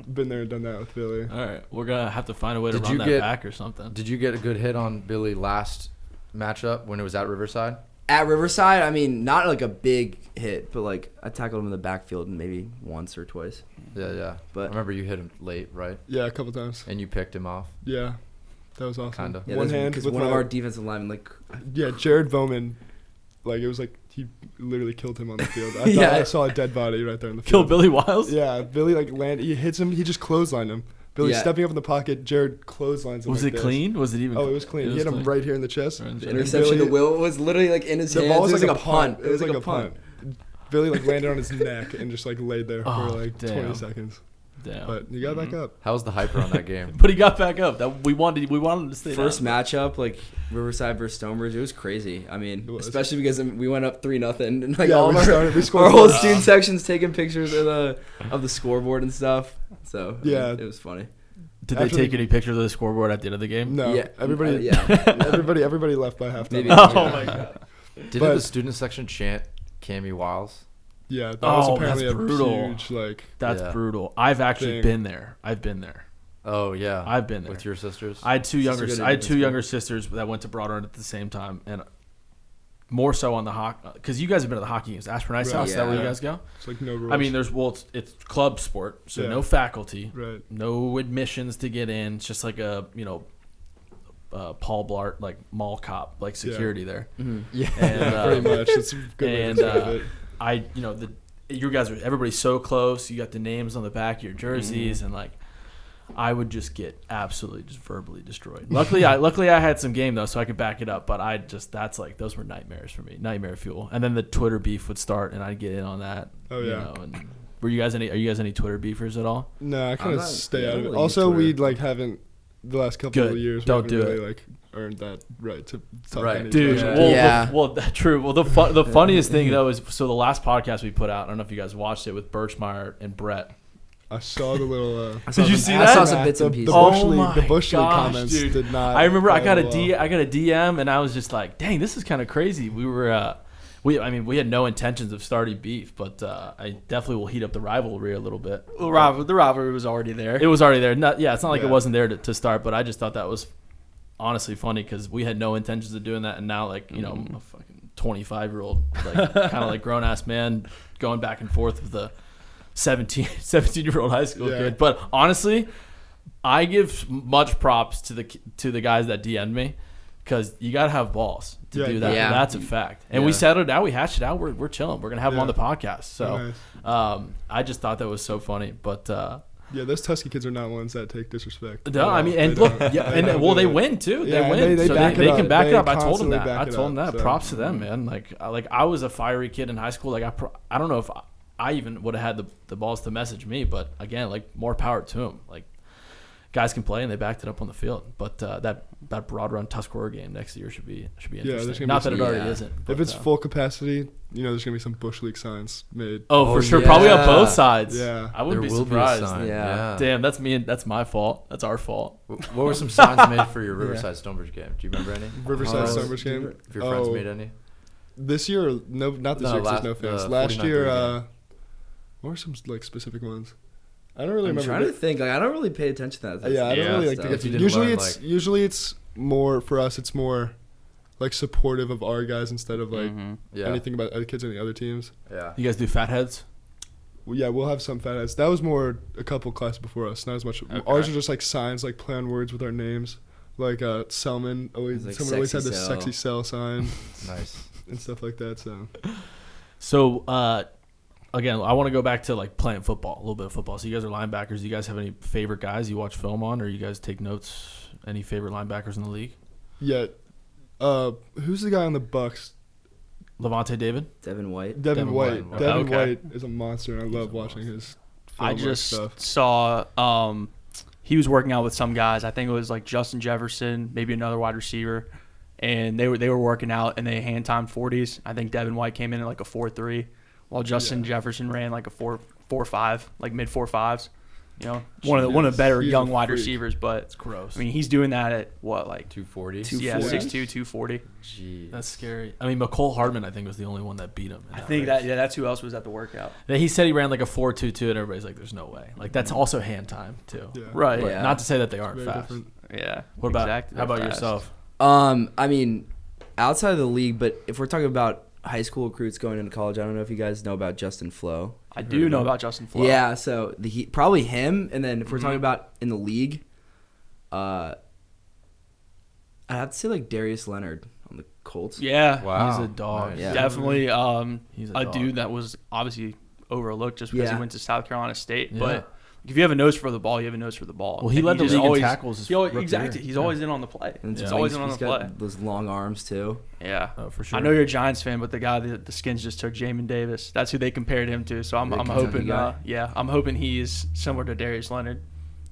been there and done that with Billy. All right, we're gonna have to find a way to Did run you that get- back or something. Did you get a good hit on Billy last matchup when it was at Riverside? At Riverside, I mean, not like a big hit, but like I tackled him in the backfield maybe once or twice. Yeah. But- I remember you hit him late, right? Yeah, a couple times. And you picked him off. Yeah, that was awesome. Kinda. Yeah, One that's hand because with one of my- our defensive linemen, like, Yeah, Jared Bowman, like it was like he literally killed him on the field. I thought Yeah. I saw a dead body right there in the Kill field. Billy Wiles. Yeah, Billy like he hits him. He just clotheslined him. Billy Yeah. stepping up in the pocket. Jared clotheslines him. Was like it this. clean? Was it even? Oh, it was clean. He hit him right here in the chest. Right in the the interception Billy- to Will was literally like in his The hands. ball was it was like like a punt. It was like a punt. Billy like landed on his neck and just like laid there Oh, for like damn. 20 seconds. Damn. But he got back up. How was the hyper on that game? But he got back up. That we wanted him to stay First down. matchup, like Riverside versus Stonebridge, it was crazy. I mean, It was. especially because we went up 3-0, and like Yeah, all we of we scored our whole one. student sections taking pictures of the scoreboard and stuff. So Yeah. it was funny. Did they After take the- any pictures of the scoreboard at the end of the game? No, Yeah, everybody, yeah. everybody left by halftime. Maybe. Oh my god. Didn't the student section chant Cammy Wiles? Yeah, that was apparently that's a brutal. huge That's Yeah. brutal. I've actually Thing. been there. I've been there. Oh yeah, I've been there. with your sisters. I had two younger. Sister go to I had different two school? younger sisters that went to Broadrun at the same time, and more so on the hockey because you guys have been at the hockey games. Ashburn Ice Right. House. Is that where you Yeah. guys go? It's like no rules. I mean, it's club sport, so Yeah. no faculty, right. no admissions to get in. It's just like a Paul Blart like mall cop like security there. Mhm. yeah, And, Pretty much. It's a good way to and describe it. You guys are everybody's so close. You got the names on the back of your jerseys, Mm-hmm. and like I would just get absolutely just verbally destroyed. Luckily I had some game though, so I could back it up. But those were nightmares for me, nightmare fuel. And then the Twitter beef would start, and I'd get in on that. Oh, yeah. And are you guys any Twitter beefers at all? No, I kind I'm of not- stay yeah, I out don't of it. really use Also, we Twitter. haven't the last couple Good. of years. Don't we haven't do really, earned that right to talk Right. to each Dude, other. well, Yeah. true. Well, the funniest thing though is so the last podcast we put out. I don't know if you guys watched it with Birchmeyer and Brett. I saw the little. Did you see I that? saw some bits and The pieces. Oh Bush League, my the Bush League gosh, comments dude. did not. I remember I got a follow well. I got a DM and I was just like, dang, this is kind of crazy. We were we had no intentions of starting beef, but I definitely will heat up the rivalry a little bit. The rivalry was already there. It was already there. It's not like it Yeah. wasn't there to start, but I just thought that was honestly funny because we had no intentions of doing that, and now a fucking 25-year-old kind of like grown ass man going back and forth with a 17-year-old high school Yeah. kid. But honestly, I give much props to the guys that DM'd me because you gotta have balls to Yeah, do that. yeah. That's a fact. And Yeah. we settled it out. We hashed it out. We're chilling. We're gonna have them on Yeah. the podcast. So Nice. I just thought that was so funny. But Yeah, those Tusky kids are not ones that take disrespect. no, I mean, and They look, don't. yeah, They and don't well, do they it. win too. Yeah, They win, and they so back it they up. can back They it up. I told them constantly that. back I it told them up, that. so. Props to them, man. Like I was a fiery kid in high school. Like I don't know if I even would have had the balls to message me, but again, like more power to them. Like guys can play, and they backed it up on the field. But that Broad Run Tuscarora game next year should be there's interesting. gonna Not be that it some- already yeah. isn't. If but, it's full capacity, there's gonna be some Bush League signs made. oh, for Oh, sure, probably on yeah. both sides. Yeah. I wouldn't there be will surprised. be a sign. Yeah. Yeah. Damn, that's me. That's my fault. That's our fault. What were some signs made for your Riverside Stonebridge game? Do you remember any? Riverside Oh, Stonebridge game. If your friends made any? This year, no, not this No, year. 'Cause last- there's no fans. the Last 49-3 year, game. what were some specific ones? I don't really I'm remember. trying to think. I don't really pay attention to that. Yeah, I don't Yeah, really like stuff. to If you get. didn't learn, Usually it's more for us. It's more like supportive of our guys instead of like Mhm. Yeah. anything about other kids on the other teams. Yeah. You guys do fatheads? Well, yeah, we'll have some fat heads. That was more a couple classes before us. Not as much. Okay. Ours are just like signs, like play on words with our names. Like Selman always, Like someone always had sexy this cell. sexy cell sign Nice. and stuff like that. So So, again, I want to go back to like playing football, a little bit of football. So you guys are linebackers. Do you guys have any favorite guys you watch film on, or you guys take notes? Any favorite linebackers in the league? yeah, who's the guy on the Bucks? Levante David. Devin White. Devin Devin White. White. Devin Okay. White is a monster, and I He's love a watching monster. his. I film just stuff. saw he was working out with some guys. I think it was like Justin Jefferson, maybe another wide receiver, and they were working out and they hand timed 40s. I think Devin White came in at like a 4.3, while Justin Yeah. Jefferson ran like a 4.5, like mid 4.5s. One of the better He's a young wide freak. receivers, but It's gross. I mean he's doing that at what, like 240. 240. 6'2", 240. Jeez. that's scary. I mean, McCole Hardman, I think, was the only one that beat him. in I think race. that's who else was at the workout. He said he ran like a 4.22, and everybody's like, "There's no way." Like that's also hand time too. Yeah. Right. But Yeah. not to say that they aren't Very fast. different. Yeah. What about exactly. how about They're fast. yourself? I mean, outside of the league, but if we're talking about high school recruits going into college, I don't know if you guys know about Justin Flo. I do know about Justin Flo. Yeah, so probably him, and then if we're talking about in the league, I'd have to say like Darius Leonard on the Colts. Yeah. Wow. He's a dog. Nice. Yeah. Definitely He's a dog. dude that was obviously overlooked just because Yeah. he went to South Carolina State. Yeah. But if you have a nose for the ball, you have a nose for the ball. Well, he And led the just league in always- tackles his he always, rookie exactly. year. He's Yeah. always in on the play. And He's Yeah. always in on he's the got play. those long arms too. Yeah. Oh, for sure. I know you're a Giants fan, but the guy that the Skins just took, Jamin Davis, that's who they compared him to. So I'm The hoping, Kentucky guy. I'm hoping he's similar to Darius Leonard.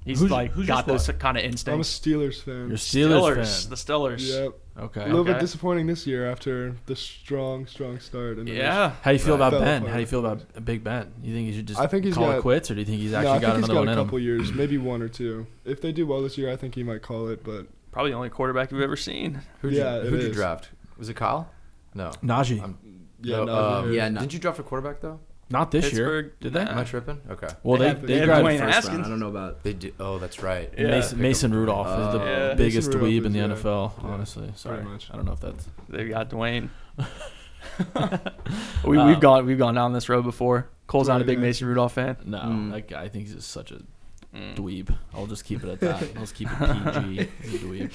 He's Who's- like who's your got those squad? kind of I'm a instincts. Steelers fan. You're a Steelers fan. The Steelers. Yep. Okay. A little bit Okay. disappointing this year after the strong start. And then Yeah. How do you feel Right. about Fell Ben? apart. How do you feel about Big Ben? You think he should just I think he's call it got- quits, or do you think he's No, actually I think got he's another got one a in couple him? years, maybe one or two. If they do well this year, I think he might call it. But Probably the only quarterback we've ever seen. Who'd Yeah, you, it who'd you is. draft? Was it Kyle? No. Najee. Yeah, No, no, yeah, no. Didn't you draft a quarterback though? Not this year. Pittsburgh, Did they? nah. Am I tripping? Okay. Well, They they have grabbed Dwayne First Haskins. round. I don't know about. They do. Oh, that's right. Yeah. Mason Rudolph is the Yeah. biggest Mason Rudolph dweeb in the is, NFL. yeah, Honestly, sorry. pretty much. I don't know if that's. They got Dwayne. We've gone down this road before. Cole's not a big Dwayne, Mason Rudolph fan. No, that guy, I think he's just such a dweeb. I'll just keep it at that. Let's keep it PG. He's a dweeb.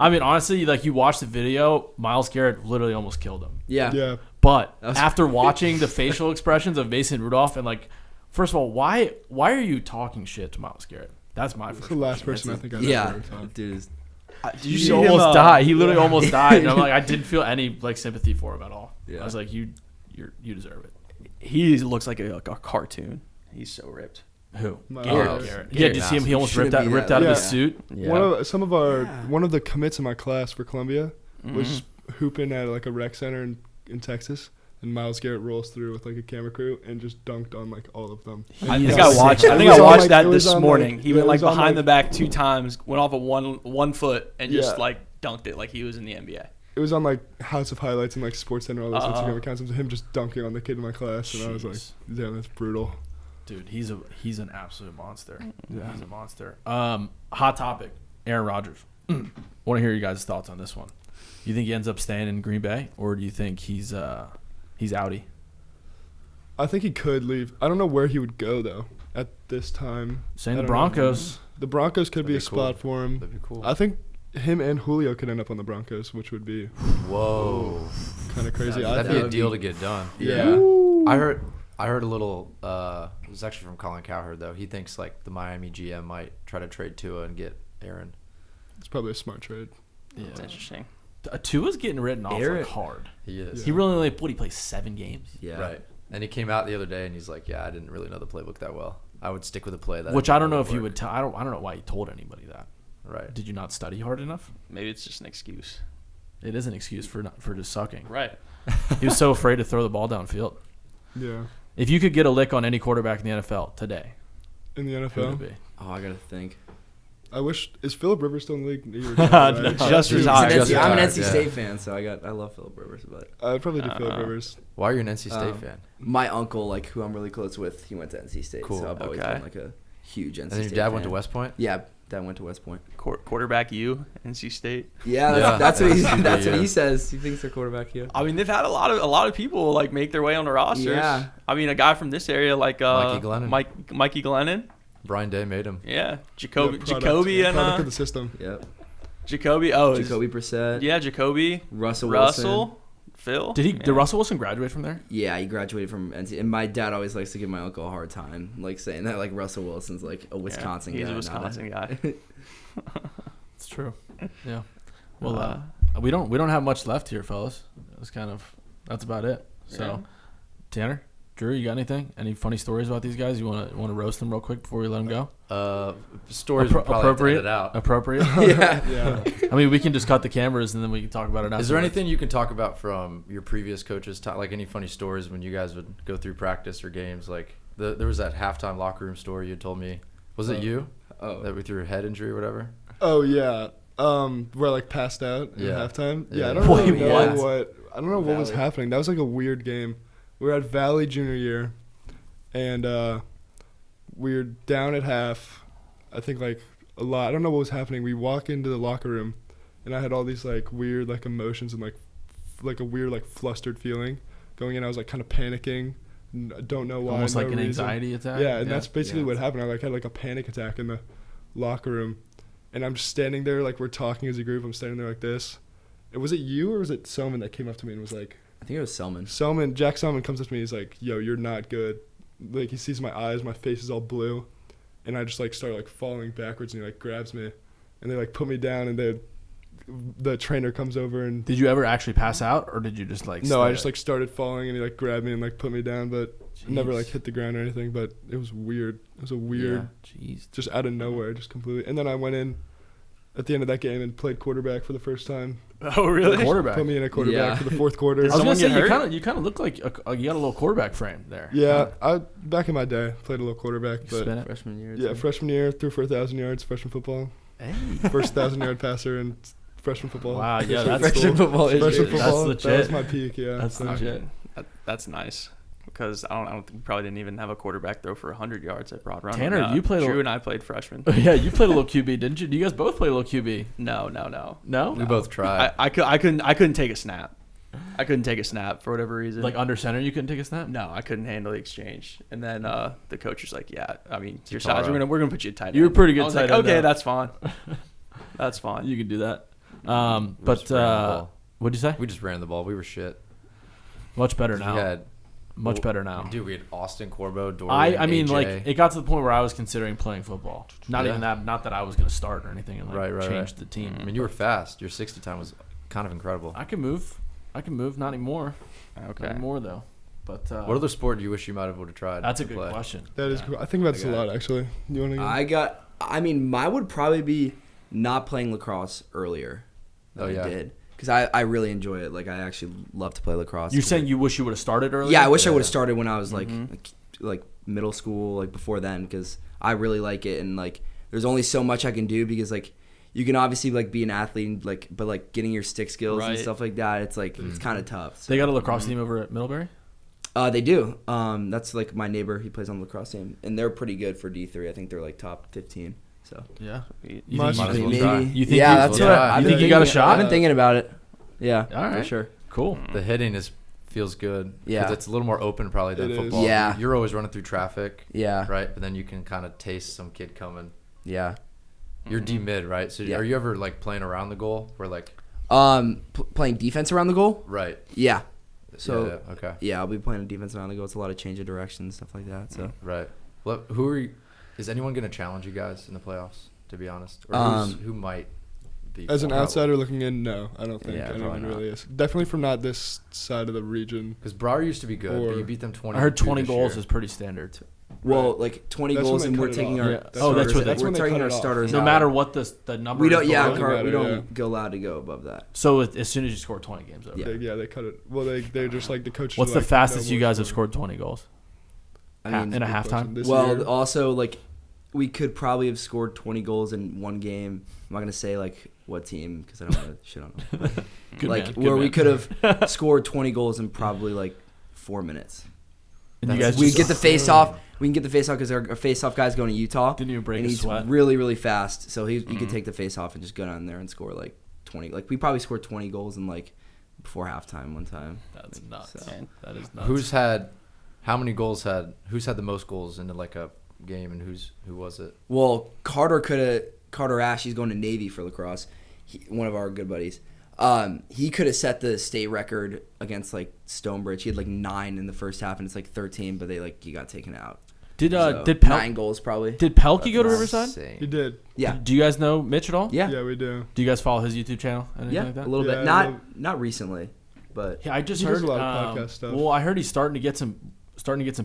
I mean, honestly, like you watch the video, Myles Garrett literally almost killed him. Yeah. Yeah. But That was after watching the facial expressions of Mason Rudolph and like, first of all, why are you talking shit to Myles Garrett? That's my It's first the last question. person I think I've Yeah. ever heard of. Dude. is- Did you He see almost him, died. He literally yeah. almost died. And I'm like, I didn't feel any like sympathy for him at all. Yeah. I was like, you deserve it. He looks like a cartoon. He's so ripped. Who? Myles Garrett. Garrett. Yeah, did you see him? He almost Shouldn't ripped be ripped that- out of Yeah. his suit. Yeah. One of the commits in my class for Columbia was just hooping at like a rec center in Texas, and Myles Garrett rolls through with like a camera crew and just dunked on like all of them. I He's think I sick. watched. It I think was I on, watched like- that it was this on, morning. like- He yeah, went it like was on, behind like- the back 2 times, went off of one foot, and just Yeah. like dunked it like he was in the NBA. It was on like House of Highlights and like Sports Center, all those Uh-uh. Instagram accounts of him just dunking on the kid in my class, and I was like, Jeez. damn, that's brutal. Dude, he's an absolute monster. Yeah. He's a monster. Hot topic. Aaron Rodgers. Want to hear you guys' thoughts on this one. You think he ends up staying in Green Bay, or do you think he's outie? I think he could leave. I don't know where he would go though at this time. Saying I the don't know. Broncos. The Broncos could That'd be be a spot for him. That'd be cool. I think him and Julio could end up on the Broncos, which would be Whoa. kind of crazy. I That'd be a think. deal to get done. Yeah. I heard a little. It was actually from Colin Cowherd though. He thinks like the Miami GM might try to trade Tua and get Aaron. It's probably a smart trade. That's interesting. Tua's getting written off Aaron- like hard. He is. He really only he plays 7 games, Yeah. Right. And he came out the other day and he's like, "Yeah, I didn't really know the playbook that well. I would stick with a play that." which I don't know knew if you work." would tell. I don't know why he told anybody that. Right. Did you not study hard enough? Maybe it's just an excuse. It is an excuse for just sucking. Right. He was so afraid to throw the ball downfield. Yeah. If you could get a lick on any quarterback in the NFL today, In the who would NFL, it be? Oh, I gotta think. I wish is Philip Rivers still in the league? He No, retired, right? just He's an retired. NC I'm an retired, NC yeah. State fan, so I love Philip Rivers, but I'd probably do Philip Rivers. Why are you an NC State fan? my uncle, like who I'm really close with, he went to NC State, Cool. so I've always Okay. been like a huge NC And State then your dad fan. went to West Point. Yeah, dad went to West Point. Quarterback you, NC State. Yeah, Yeah. that's what he Yeah. that's what he says. He thinks they're quarterback here. I mean, they've had a lot of people like make their way on the rosters. Yeah. I mean, a guy from this area like Mikey Glennon. Mikey Glennon. Brian Day made him. Yeah. Yeah, Jacoby product and of the system. Yep. Jacoby. Oh, Jacoby Brissett. yeah, Jacoby. Russell Wilson. Russell. Phil. Did Russell Wilson graduate from there? Yeah, he graduated from NC. And my dad always likes to give my uncle a hard time, like saying that like Russell Wilson's like a Wisconsin guy. He's a not Wisconsin guy. It's true. Yeah. Well, we don't have much left here, fellas. It's that's about it. So, Yeah. Tanner, Drew, you got anything? Any funny stories about these guys? You want to roast them real quick before we let them go? Stories would probably have to edit out. Appropriate. yeah. Yeah. I mean, we can just cut the cameras and then we can talk about it after. Is there anything you can talk about from your previous coaches? Like any funny stories when you guys would go through practice or games? Like there was that halftime locker room story you told me. Was it you? Oh. That with your head injury or whatever? Oh yeah. Where I like passed out in Yeah. halftime. Yeah. Yeah, I don't Wait, really know what? I don't know what was Valley. happening. That was like a weird game. We were at Valley junior year, and we were down at half. I think like a lot. I don't know what was happening. We walk into the locker room, and I had all these like weird like emotions and like a weird like flustered feeling going in. I was like kind of panicking. I don't know why. Almost no like an reason. anxiety attack? Yeah, and that's basically Yeah. what happened. I like had like a panic attack in the locker room, and I'm just standing there like we're talking as a group. I'm standing there like this. And was it you or was it Selman that came up to me and was like, I think it was Selman. Jack Selman comes up to me. He's like, "Yo, you're not good." Like he sees my eyes, my face is all blue, and I just like start like falling backwards, and he like grabs me, and they like put me down, and the trainer comes over and. Did you ever actually pass out, or did you just like? No, I stay just there? like started falling, and he like grabbed me and like put me down, but never like hit the ground or anything. But it was weird. It was a weird, Jeez. just out of nowhere, just completely. And then I went in at the end of that game and played quarterback for the first time. Oh, really? Quarterback. Put me in a quarterback Yeah. for the fourth quarter. I was gonna Someone say get hurt? you kind of look like you got a little quarterback frame there. Yeah, I back in my day played a little quarterback, You but spin it. Freshman year. yeah, too. freshman year threw for 1,000 yards, freshman football, Hey. first 1,000-yard passer in freshman football. Wow, yeah, that's Freshman cool. football is Freshman good. football. That's That was legit. my peak. Yeah. That's So- legit. That's nice. Because I don't think we probably didn't even have a quarterback throw for 100 yards at Broad Run. Tanner, you played a- Drew and I played freshman. Yeah, you played a little QB, didn't you? Do you guys both play a little QB? No. No? We both tried. I couldn't take a snap. I couldn't take a snap for whatever reason. Like under center, you couldn't take a snap? no, I couldn't handle the exchange. And then the coach was like, "Yeah, I mean, your Tara. size, we're gonna put you at tight end." You were pretty good I was tight like, end, okay, though. that's fine. That's fine. You could do that. We just ran the ball. What'd you say? We just ran the ball. We were shit. Much better 'Cause now. We had Much better now. Dude, we had Austin, Corbo, Dorian, I mean, AJ. like, it got to the point where I was considering playing football. Not Yeah. even that. Not that I was going to start or anything and, like, Right, change right. the team. I mean, you were fast. Your 60 time was kind of incredible. I can move. Not anymore. Okay. Not anymore, though. But What other sport do you wish you might have would have tried? that's a to good play? question. That is Yeah. cool. I think that's I a got lot, actually. You want to I mean, mine would probably be not playing lacrosse earlier than Oh, yeah. I did. Because I really enjoy it. Like, I actually love to play lacrosse. You're saying you wish you would have started earlier? Yeah, I wish I Yeah. would have started when I was Mhm. like middle school, like before then, because I really like it, and like there's only so much I can do because like you can obviously like be an athlete, and, like but like getting your stick skills and Right. stuff like that, it's like it's kind of tough. So. They got a lacrosse team over at Middlebury? They do. That's like my neighbor. He plays on the lacrosse team, and they're pretty good for D3. I think they're like top 15. So Yeah. You You Might think as you, well maybe. try. you think yeah, you, that's yeah. what You I've think been you got a thinking- shot? I've been thinking about it. Yeah, All right. for sure. Cool. The hitting feels good. 'Cause Yeah. it's a little more open probably than It is. football. Yeah. You're always running through traffic, Yeah, right? But then you can kind of taste some kid coming. yeah. You're D mid, right? So Yeah. are you ever like playing around the goal? Where like Playing defense around the goal. right? Yeah. So yeah, okay, yeah, I'll be playing defense around the goal. It's a lot of change of direction and stuff like that. So right. Well, who are you? Is anyone gonna challenge you guys in the playoffs? To be honest, or who might be? As an probably? outsider looking in, no, I don't think Yeah, anyone probably not. really is. Definitely from not this side of the region. Because Brower used to be good, but Or- you beat them 20. I heard 20 goals is pretty standard. well, like 20 That's goals, when and they we're cut it taking off. our Yeah. That's Oh, when that's they- what that's they- when we're they taking cut our it off. starters No out. matter what the number We don't. is. Yeah, doesn't we matter, don't yeah. go allowed to go above that. So as soon as you score 20 games over. Yeah. They cut it. Well, they're just like the coaches. What's are the like, fastest no you more guys have scoring. scored 20 goals? I Ha- mean, in a Good halftime? question. This well, year, also like we could probably have scored 20 goals in one game. I'm not gonna say like what team because I don't want to shit on them. Good like man, good where we man. could have scored 20 goals in probably like 4 minutes. And you That's- guys We just get the face off. We can get the face off because our face off guy's going to Utah. didn't even break and a he's sweat. really really fast. So he could take the face off and just go down there and score like 20. Like we probably scored 20 goals in like before halftime one time. That's nuts. So- That is nuts. Who's had? How many goals had? Who's had the most goals into like a game, and who was it? Well, Carter Ash, he's going to Navy for lacrosse. One of our good buddies. He could have set the state record against like Stonebridge. He had like 9 in the first half, and it's like 13, but he got taken out. Did So, did 9 goals probably? did Pelkey go to That's Riverside? insane. He did. Yeah, Do you guys know Mitch at all? yeah, Yeah, we do. Do you guys follow his YouTube channel? Anything yeah, like that? a little Yeah, bit. I love- Not recently, but Yeah, I just He heard does a lot of podcast stuff. Well, I heard he's starting to get some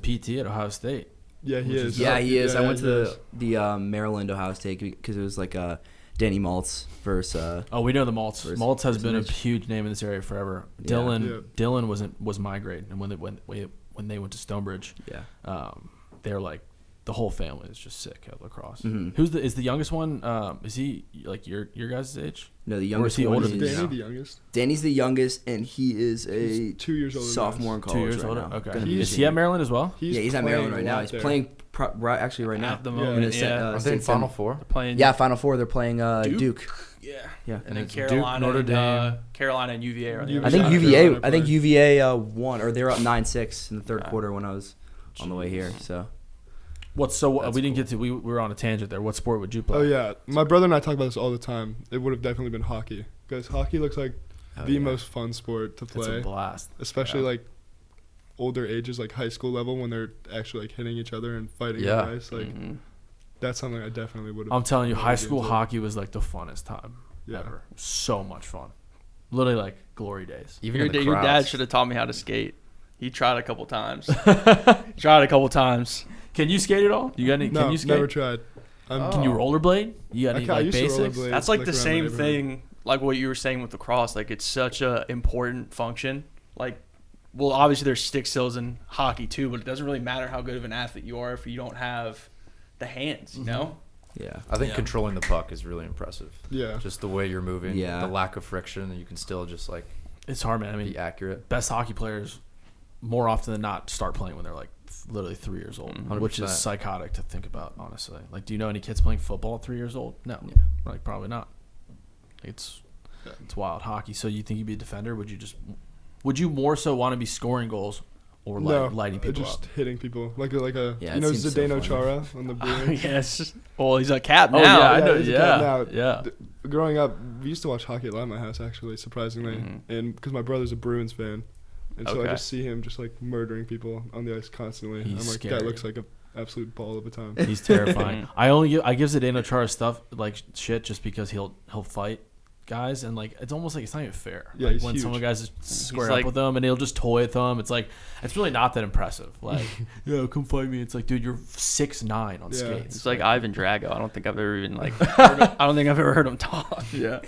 PT at Ohio State. Yeah, he Which is. is- yeah, he is. I went he to is. the Maryland Ohio State because it was like Danny Maltz versus. Oh, we know the Maltz. Versus- Maltz has versus been a Mitch. huge name in this area forever. Yeah. Dylan was my grade, and when they went to Stonebridge, Yeah. they're like the whole family is just sick at lacrosse. Mhm. Is the youngest one? Is he like your guys' age? No, the Or is youngest he one older Is than is you? Danny the youngest? Danny's the youngest, and he is a He's 2 years older. than sophomore in us. college 2 years right older. now. Okay. Gonna be a Is he senior. at Maryland as well? Yeah, he's at playing Maryland a right now. lot He's there. playing actually right now. At the Yeah. moment, In a yeah. Aren't state they in Final sem- Four? Playing Yeah, Final Four. They're playing Duke. Yeah. Yeah. And then it's Duke, Carolina, Notre Dame. Carolina and UVA are the UVA. I think Yeah. UVA. Carolina I think play. UVA won, or they were up 9-6 in the third quarter when I was on the way here. So That's we didn't get to. We were on a tangent there. What sport would you play? Oh yeah, my brother and I talk about this all the time. It would have definitely been hockey because hockey looks like Oh, the yeah. most fun sport to It's a play, blast. especially Yeah. like older ages, like high school level, when they're actually like hitting each other and fighting Yeah. on the ice. Like Mhm. that's something I definitely would have. I'm telling you, high school into. hockey was like the funnest time Yeah. ever. So much fun. Literally like glory days. Even Your, in the your dad crowds. should have taught me how to skate. He tried a couple times. Can you skate at all? You got any? No, can you skate? never tried. Can you rollerblade? You got any I like used to basics? rollerblade. That's like Like the around the same neighborhood. thing, like what you were saying with the cross. Like it's such a important function. Like, well, obviously there's stick skills in hockey too, but it doesn't really matter how good of an athlete you are if you don't have the hands. You know, Yeah. I think Yeah. controlling the puck is really impressive. Yeah. Just the way you're moving, Yeah. the lack of friction, and you can still just like It's hard, man. I mean, be accurate. best hockey players more often than not start playing when they're like literally 3 years old, 100%. which is psychotic to think about, honestly. Like, do you know any kids playing football at 3 years old? No, like probably not. It's wild hockey. So you think you'd be a defender? Would you more so want to be scoring goals or lighting people just up? hitting people like a Yeah, you it know seems so Zdeno funny. Chara on the Bruins. Yes. Well, he's a cap Oh, now. yeah, I know. he's a cat now. Yeah. Growing up, we used to watch hockey a lot at my house, actually, surprisingly, and because my brother's a Bruins fan, and so I Okay. just see him just like murdering people on the ice constantly. He's I'm like, scary. that looks like an absolute ball of a time. He's terrifying. I give Zdeno Chara stuff like shit just because he'll fight guys, and like it's almost like it's not even fair. Yeah, like he's when huge. someone guys square like- up with them and he'll just toy with them. It's like it's really not that impressive. Like, yeah, come fight me. It's like, dude, you're 6'9" on Yeah. skates. It's like Ivan Drago. I don't think I've ever even like. I don't think I've ever heard him talk. Yeah.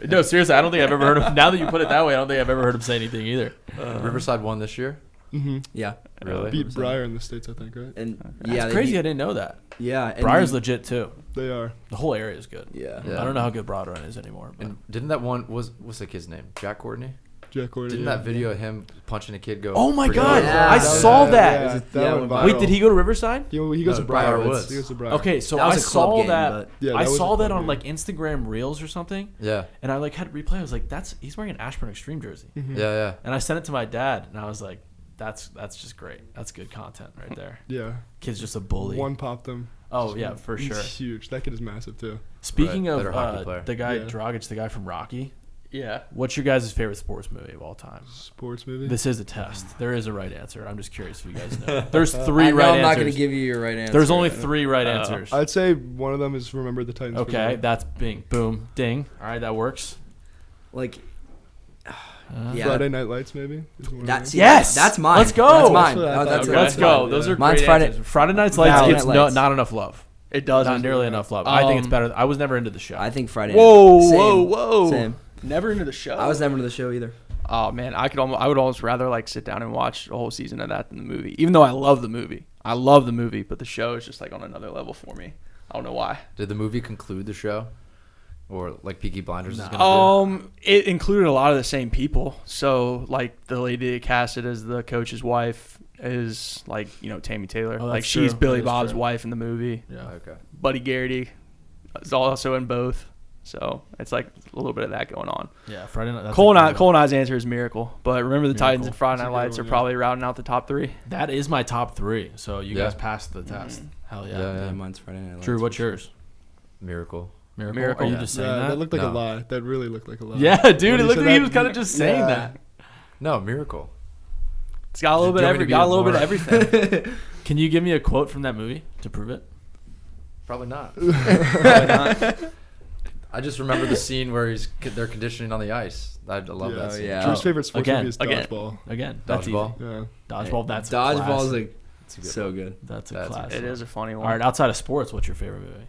No, seriously, I don't think I've ever heard him. Now that you put it that way, I don't think I've ever heard him say anything either. Riverside won this year. Mm-hmm. Yeah. Really? Beat Briar in the States, I think, right? And That's yeah, crazy. I didn't know that. Yeah. And Briar's legit too. They are. The whole area is good. Yeah. Yeah. I don't know how good Broadrun is anymore. But. And didn't that one what's the kid's name? Jack Courtney? Jack Gordon. Didn't that video of him punching a kid go? Oh my pretty God! hard? Yeah. I That was- saw Yeah, that. yeah, That that went went viral. Wait, did he go to Riverside? He goes to Briar Briar. Woods. He goes to Briar. Okay, so That was I a club saw game, that. but- Yeah, I that was saw a that club on game. like Instagram Reels or something, Yeah. and I like had replay. I was like, he's wearing an Ashburn Extreme jersey, Mhm. Yeah. and I sent it to my dad, and I was like, that's just great. That's good content right there. Yeah. Kid's just a bully. One popped them. Oh yeah, for He's sure. huge. That kid is massive too. Speaking Right, of better hockey player. the guy Yeah. Dragic, the guy from Rocky, Yeah. what's your guys' favorite sports movie of all time? Sports movie. This is a test. There is a right answer. I'm just curious if you guys know. There's three I know right I'm not answers. going to give you your right answer. There's only 3 right answers. I'd say one of them is Remember the Titans. for Okay, me. that's bing, boom, ding. All right, that works. Like, yeah. Friday Night Lights, maybe. is one of That's them. Yes! That's mine. Let's go! That's mine. That's what I Oh, thought. that's, Okay. Let's that's go. mine. Those are Mine's great Friday- answers. Friday Night's Lights Friday gets Night no, Lights. not enough love. It does. Not nearly enough love. I think it's better. I was never into the show. I think Friday. Whoa, Night. Same. whoa, whoa! Same. Never into the show. I was never into the show either. Oh man, I would almost rather like sit down and watch a whole season of that than the movie. Even though I love the movie, but the show is just like on another level for me. I don't know why. Did the movie conclude the show, or like Peaky Blinders is gonna It included a lot of the same people. So like the lady that casted as the coach's wife is like Tammy Taylor. Oh, Like that's she's true. Billy That is Bob's true. wife in the movie. do? yeah. Okay. Buddy Garrity is also in both. So it's like a little bit of that going on. Yeah, Friday Night. that's a Cole good one. and I's answer is Miracle, but remember the Titans and Friday That's a Night good Lights one, are yeah. probably rounding out the top 3. That is my top 3. So you Yeah. guys passed the test. Hell yeah. Yeah. Yeah, mine's Friday Night Lights. Drew, for what's sure. yours? Miracle. Miracle. Are you just saying Yeah, that? that looked like No. a lie. That really looked like a lie. Yeah, dude. When It he looked said like he that, was kind of just saying yeah. that. No, Miracle. It's got a little Do bit you of want me to be got a a little bit of more- everything. Can you give me a quote from that movie to prove it? Probably not. Probably not. I just remember the scene where they're conditioning on the ice. I love that scene. yeah. Drew's favorite sports Again. movie is Again. Dodgeball. Again, that's Dodgeball. easy. Yeah. Dodgeball. That's a Dodgeball is classic. like It's a good so one. good. That's a That's- classic. It is a funny one. All right, outside of sports, what's your favorite movie?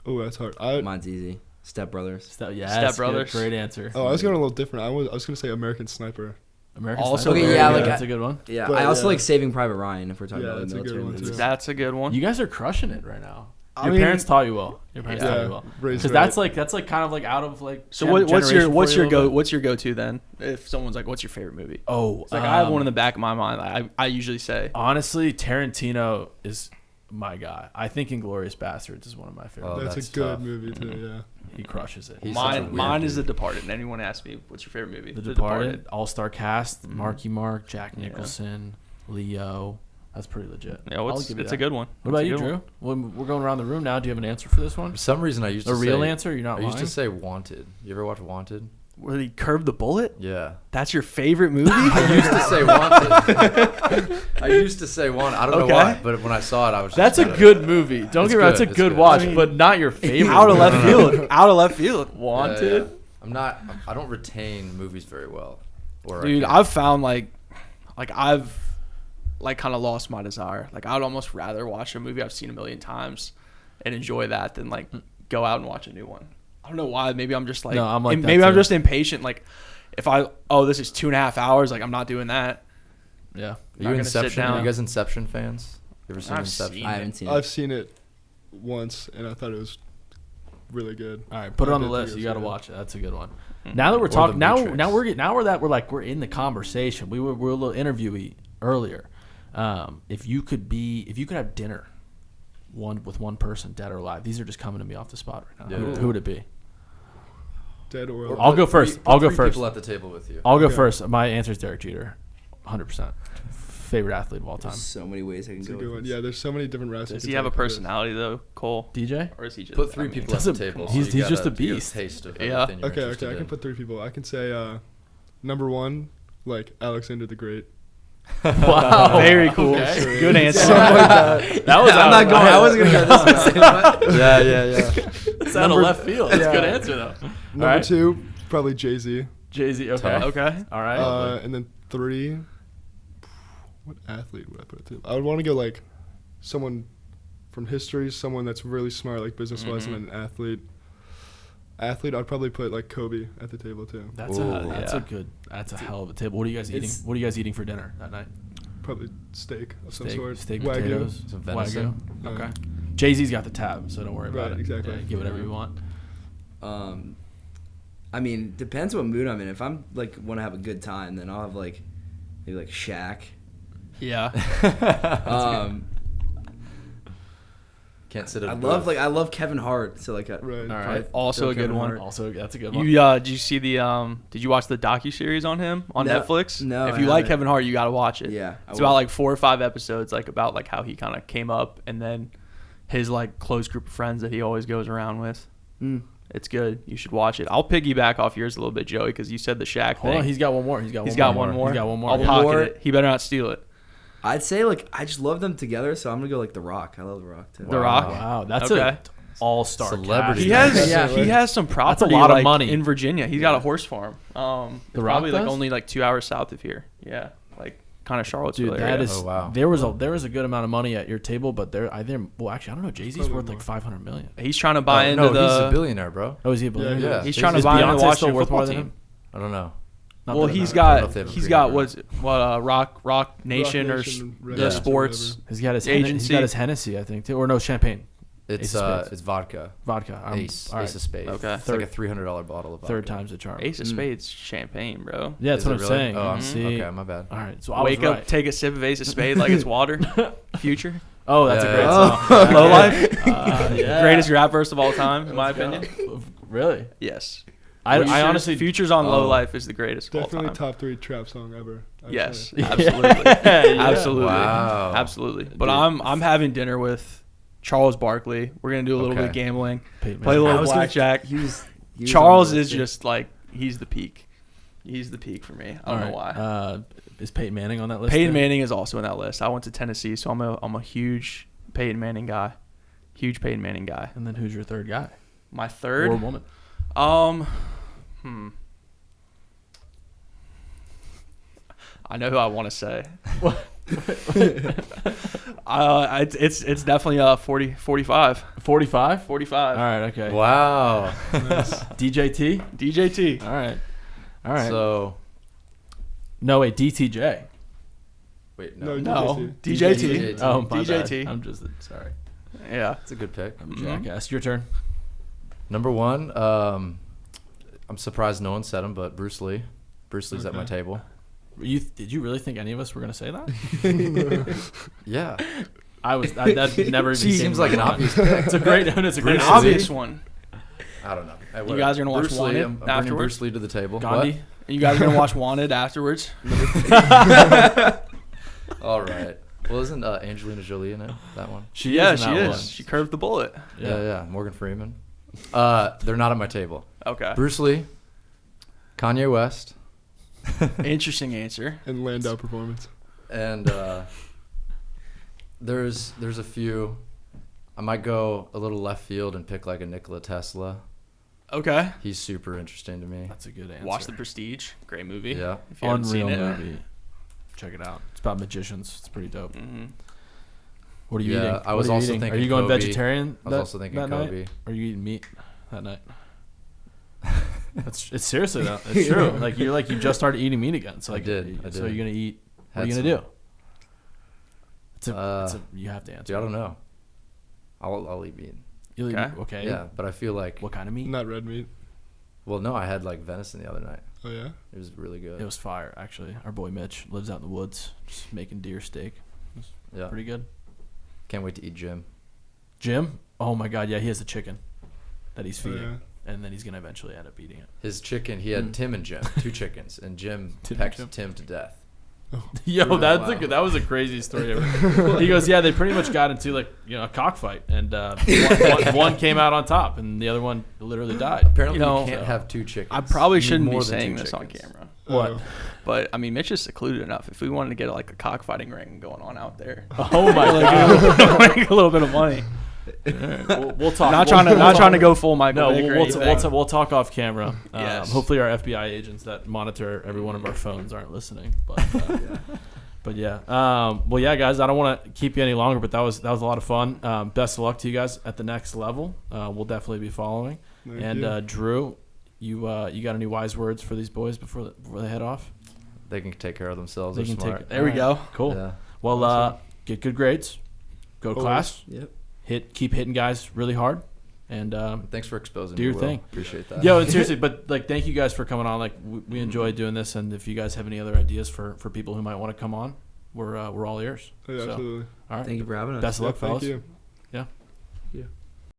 Oh, that's hard. Mine's easy. Step Brothers. Yes, Brothers. Great answer. I was going a little different. I was gonna say American Sniper. American Also Sniper. Okay, yeah, like that's a good one. Yeah, But, I also yeah. like Saving Private Ryan if we're talking Yeah, about that's the a good military one, movies. too. That's a good one. You guys are crushing it right now. I Your mean- parents taught you well. Your parents taught Yeah. you well. Raised Because right. that's like kind of like out of like. So what's what's your a little bit? what's your go-to then? If someone's like, "What's your favorite movie?" Oh, It's like I have one in the back of my mind. I usually say. Honestly, Tarantino is my guy. I think Inglourious Bastards is one of my favorites. Oh, That's that's a good tough. movie too. Yeah. He crushes it. He's such a Mine weird mine is dude. The Departed. And anyone asks me, "What's your favorite movie?" The Departed, All-Star cast, Mhm. Marky Mark, Jack Yeah. Nicholson, Leo. That's pretty legit. Yeah, I'll it's give you a that. good one. What about It's a you, good Drew? one. When we're going around the room now, do you have an answer for this one? For some reason, I used A to real say, answer? You're not I used lying? to say Wanted. You ever watch Wanted? Where he curved the bullet? Yeah. That's your favorite movie? I used to say Wanted. I used to say Wanted. I don't know Okay. why, but when I saw it, I was. That's just a kinda- good movie. Don't It's get me wrong. It's a good. It's good good. watch, I mean, but not your favorite. Out of left No, no, no. field. Out of left field. Yeah, Wanted. yeah. I'm not. I don't retain movies very well. Or I Dude, can't- I've found like I've like kind of lost my desire. Like I'd almost rather watch a movie I've seen a million times and enjoy that than like go out and watch a new one. I don't know why. Maybe I'm just like, No, I'm like that maybe I'm too. just impatient. Like if this is 2.5 hours, like I'm not doing that. Yeah. Are not you gonna sit Inception? down. Are you guys Inception fans? You ever seen I've Inception? seen I haven't seen I've it. seen it once, and I thought it was really good. All right, put it I on the did think list. it You was got to good. watch it. That's a good one. Now that we're Or talking, the now Matrix. we're we're in the conversation. We were a little interviewee earlier. If you could have dinner, with one person, dead or alive. These are just coming to me off the spot right now. Yeah. Who would it be? Dead or Or alive. I'll go put first. three- I'll put go three first. People at the table with you. I'll go Okay. first. My answer is Derek Jeter, 100%. Favorite athlete of all time. There's so many ways I can It's a go. good with one. this. Yeah, there's so many different routes. Does you he can have a take with this. personality though, Cole? DJ. Or is he just Put three people at the doesn't- table. he's- so you he's just gotta- a you get beast. taste of Yeah. everything you're Okay, interested I can in. put three people. I can say number one, like Alexander the Great. Wow. Very cool. Okay. Good answer. Something like that. That was I'm not going. I wasn't gonna go this way. Yeah. It's out of Number- left field. That's a good Yeah. answer though. Number right. two, probably Jay-Z. Jay-Z. Okay. Tough. Okay. All right. And then three, what athlete would I put it to? I would want to go like someone from history, someone that's really smart, like business-wise, and then an athlete. I'd probably put like Kobe at the table too. That's Ooh. a hell of a table. What are you guys eating? It's- What are you guys eating for dinner that night? Probably steak of some sort. Steak, Wagyu. potatoes, Some venison. Wagyu. Yeah. Okay. Jay-Z's got the tab, so don't worry about Right, it. exactly. Yeah, get whatever you want. I mean, depends what mood I'm in. If I'm like want to have a good time, then I'll have like maybe like Shaq. Yeah. Can't sit at a I booth. love Kevin Hart. So like, Right. All right. probably Also throw a good Kevin one. Hart. Also, that's a good one. You did you see the did you watch the docuseries on him on No. Netflix? No, If I you like haven't. Kevin Hart, you got to watch it. Yeah, I It's will. about like 4 or 5 episodes like about like how he kind of came up and then his like close group of friends that he always goes around with. Mm. It's good. You should watch it. I'll piggyback off yours a little bit, Joey, because you said the Shaq Hold thing. on, he's got one more. He's got one more. He's got one more. I'll Yeah. pocket more. it. He better not steal it. I'd say like I just love them together, so I'm gonna go like The Rock. I love The Rock too. The Rock. Wow, that's Okay. a all-star Celebrity. He cast. has Yeah. he has some property That's a lot of like, money. in Virginia. He's got a horse farm. The It's Rock probably like does? only like 2 hours south of here. Yeah, like kind of Charlottesville Dude, area. that is. Oh, wow. There was a good amount of money at your table, but well, actually, I don't know. Jay-Z's Probably worth like more. 500 million. He's trying to buy into no, the. he's a billionaire, bro. Oh, is he a billionaire? Yeah. He's Is- trying to is buy into Beyonce the still Washington worth more football than team. him? I don't know. Not Well, that it he's matters. I don't know if they got have a he's green got card. Rock Nation or Nation, Red the Nation, sports. whatever. He's got his agency. He's got his Hennessy, I think, too, or no champagne, It's Ace of Spades. it's vodka. vodka. Ace all right. Ace of Spades. Okay. It's like a $300 bottle of vodka. Third time's a charm. Ace of Spades champagne, bro. Yeah, that's Is what it I'm really? saying. Oh, I'm See, okay. My bad. all right. So I Wake was up, right. take a sip of Ace of Spade like it's water. Future. Oh, that's Yeah, a great yeah. song. Low Life. Yeah. Greatest rap verse of all time, in my opinion. Really? Yes. I honestly Futures on Low Oh. Life is the greatest of all Definitely time. top 3 trap song ever. I'd Yes, say. absolutely, Yeah. absolutely, Wow. absolutely. But Dude. I'm having dinner with Charles Barkley. We're gonna do a little bit of Okay. gambling, Peyton play a Manning. little I was gonna- blackjack. He was on Charles the is list, just like he's the peak. He's the peak for me. I don't know why. Is Peyton Manning on that list? Peyton then? Manning is also in that list. I went to Tennessee, so I'm a huge Peyton Manning guy. Huge Peyton Manning guy. And then who's your third guy? My Or third. woman? I know who I want to say. It's definitely 45. 45? 45. All right. Okay. Wow. DJT. DJT. All right. All right. So No, wait. DTJ. wait, No, no. No, DJT. DJT. Oh, my DJT. bad. I'm just sorry. Yeah. That's a good pick. I'm a Mhm. jackass. Your turn. Number one, I'm surprised no one said him, but Bruce Lee. Bruce Lee's at my Okay. table. Did you really think any of us were gonna say that? Yeah. That never even See, came seems to like my an mind. obvious pick. It's a great. It's a An great Bruce obvious Lee. one. I don't know. Hey, You whatever. guys are gonna watch Bruce Lee, Wanted I'm bringing afterwards? Bruce Lee to the table. Gandhi. And you guys are gonna watch Wanted afterwards. What? All right. Well, isn't Angelina Jolie in it? That one. She Yeah, is. in she that is. one. She curved the bullet. Yeah. Morgan Freeman. They're not at my table. Okay. Bruce Lee, Kanye West, Interesting answer. And Landau performance. and there's a few. I might go a little left field and pick like a Nikola Tesla. Okay. He's super interesting to me. That's a good answer. Watch The Prestige. Great movie. Yeah. If you haven't Unreal seen it. movie. Check it out. It's about magicians. It's pretty dope. Mm-hmm. What are you Yeah, eating? I was What are you also eating? thinking Are you going Kobe. vegetarian? I was also thinking that Kobe. Night? Or are you eating meat that night? It's seriously though. It's true. Like you just started eating meat again. So I like did. So you're gonna eat. What Had are you gonna some. do? You have to answer. Dude, I don't know. I'll eat meat. You'll eat Okay. meat? Okay. Yeah, but I feel like What kind of meat? Not red meat. well, no, I had like venison the other night. Oh yeah. It was really good. It was fire, actually. Our boy Mitch lives out in the woods, just making deer steak. yeah. Pretty good. Can't wait to eat Jim. Jim? Oh my God, yeah, he has a chicken that he's Oh, feeding, yeah. and then he's gonna eventually end up eating it. His chicken, he had Tim and Jim, 2 chickens, and Jim Tim and pecked Jim. Tim to death. Yo, Wow. that was a crazy story ever. He goes, yeah, they pretty much got into like a cockfight, and one came out on top, and the other one literally died. Apparently, You know, you can't have 2 chickens. I probably You need shouldn't be more than saying 2 this on chickens. camera. What? Oh. But I mean, Mitch is secluded enough. If we wanted to get like a cockfighting ring going on out there, Oh my God. make a little bit of money. We'll talk. Not we'll- trying to go full Michael No, Vick or we'll anything. we'll talk off camera. Yes. Hopefully, our FBI agents that monitor every one of our phones aren't listening. But but yeah. Well, yeah, guys. I don't want to keep you any longer, but that was a lot of fun. Best of luck to you guys at the next level. We'll definitely be following. Thank And you. Drew, you got any wise words for these boys before they head off? They can take care of themselves. They They're can smart. There we go. Cool. Yeah. Well, Awesome. get good grades. Go to class. Yep. Keep hitting guys really hard. And Thanks for exposing Do me, your Will. thing. Appreciate that. yo, and seriously, but like, thank you guys for coming on. Like, we enjoy doing this, and if you guys have any other ideas for people who might want to come on, we're all ears. Yeah, So, absolutely. all right. Thank you for having us. Best of luck, Thank fellas. you.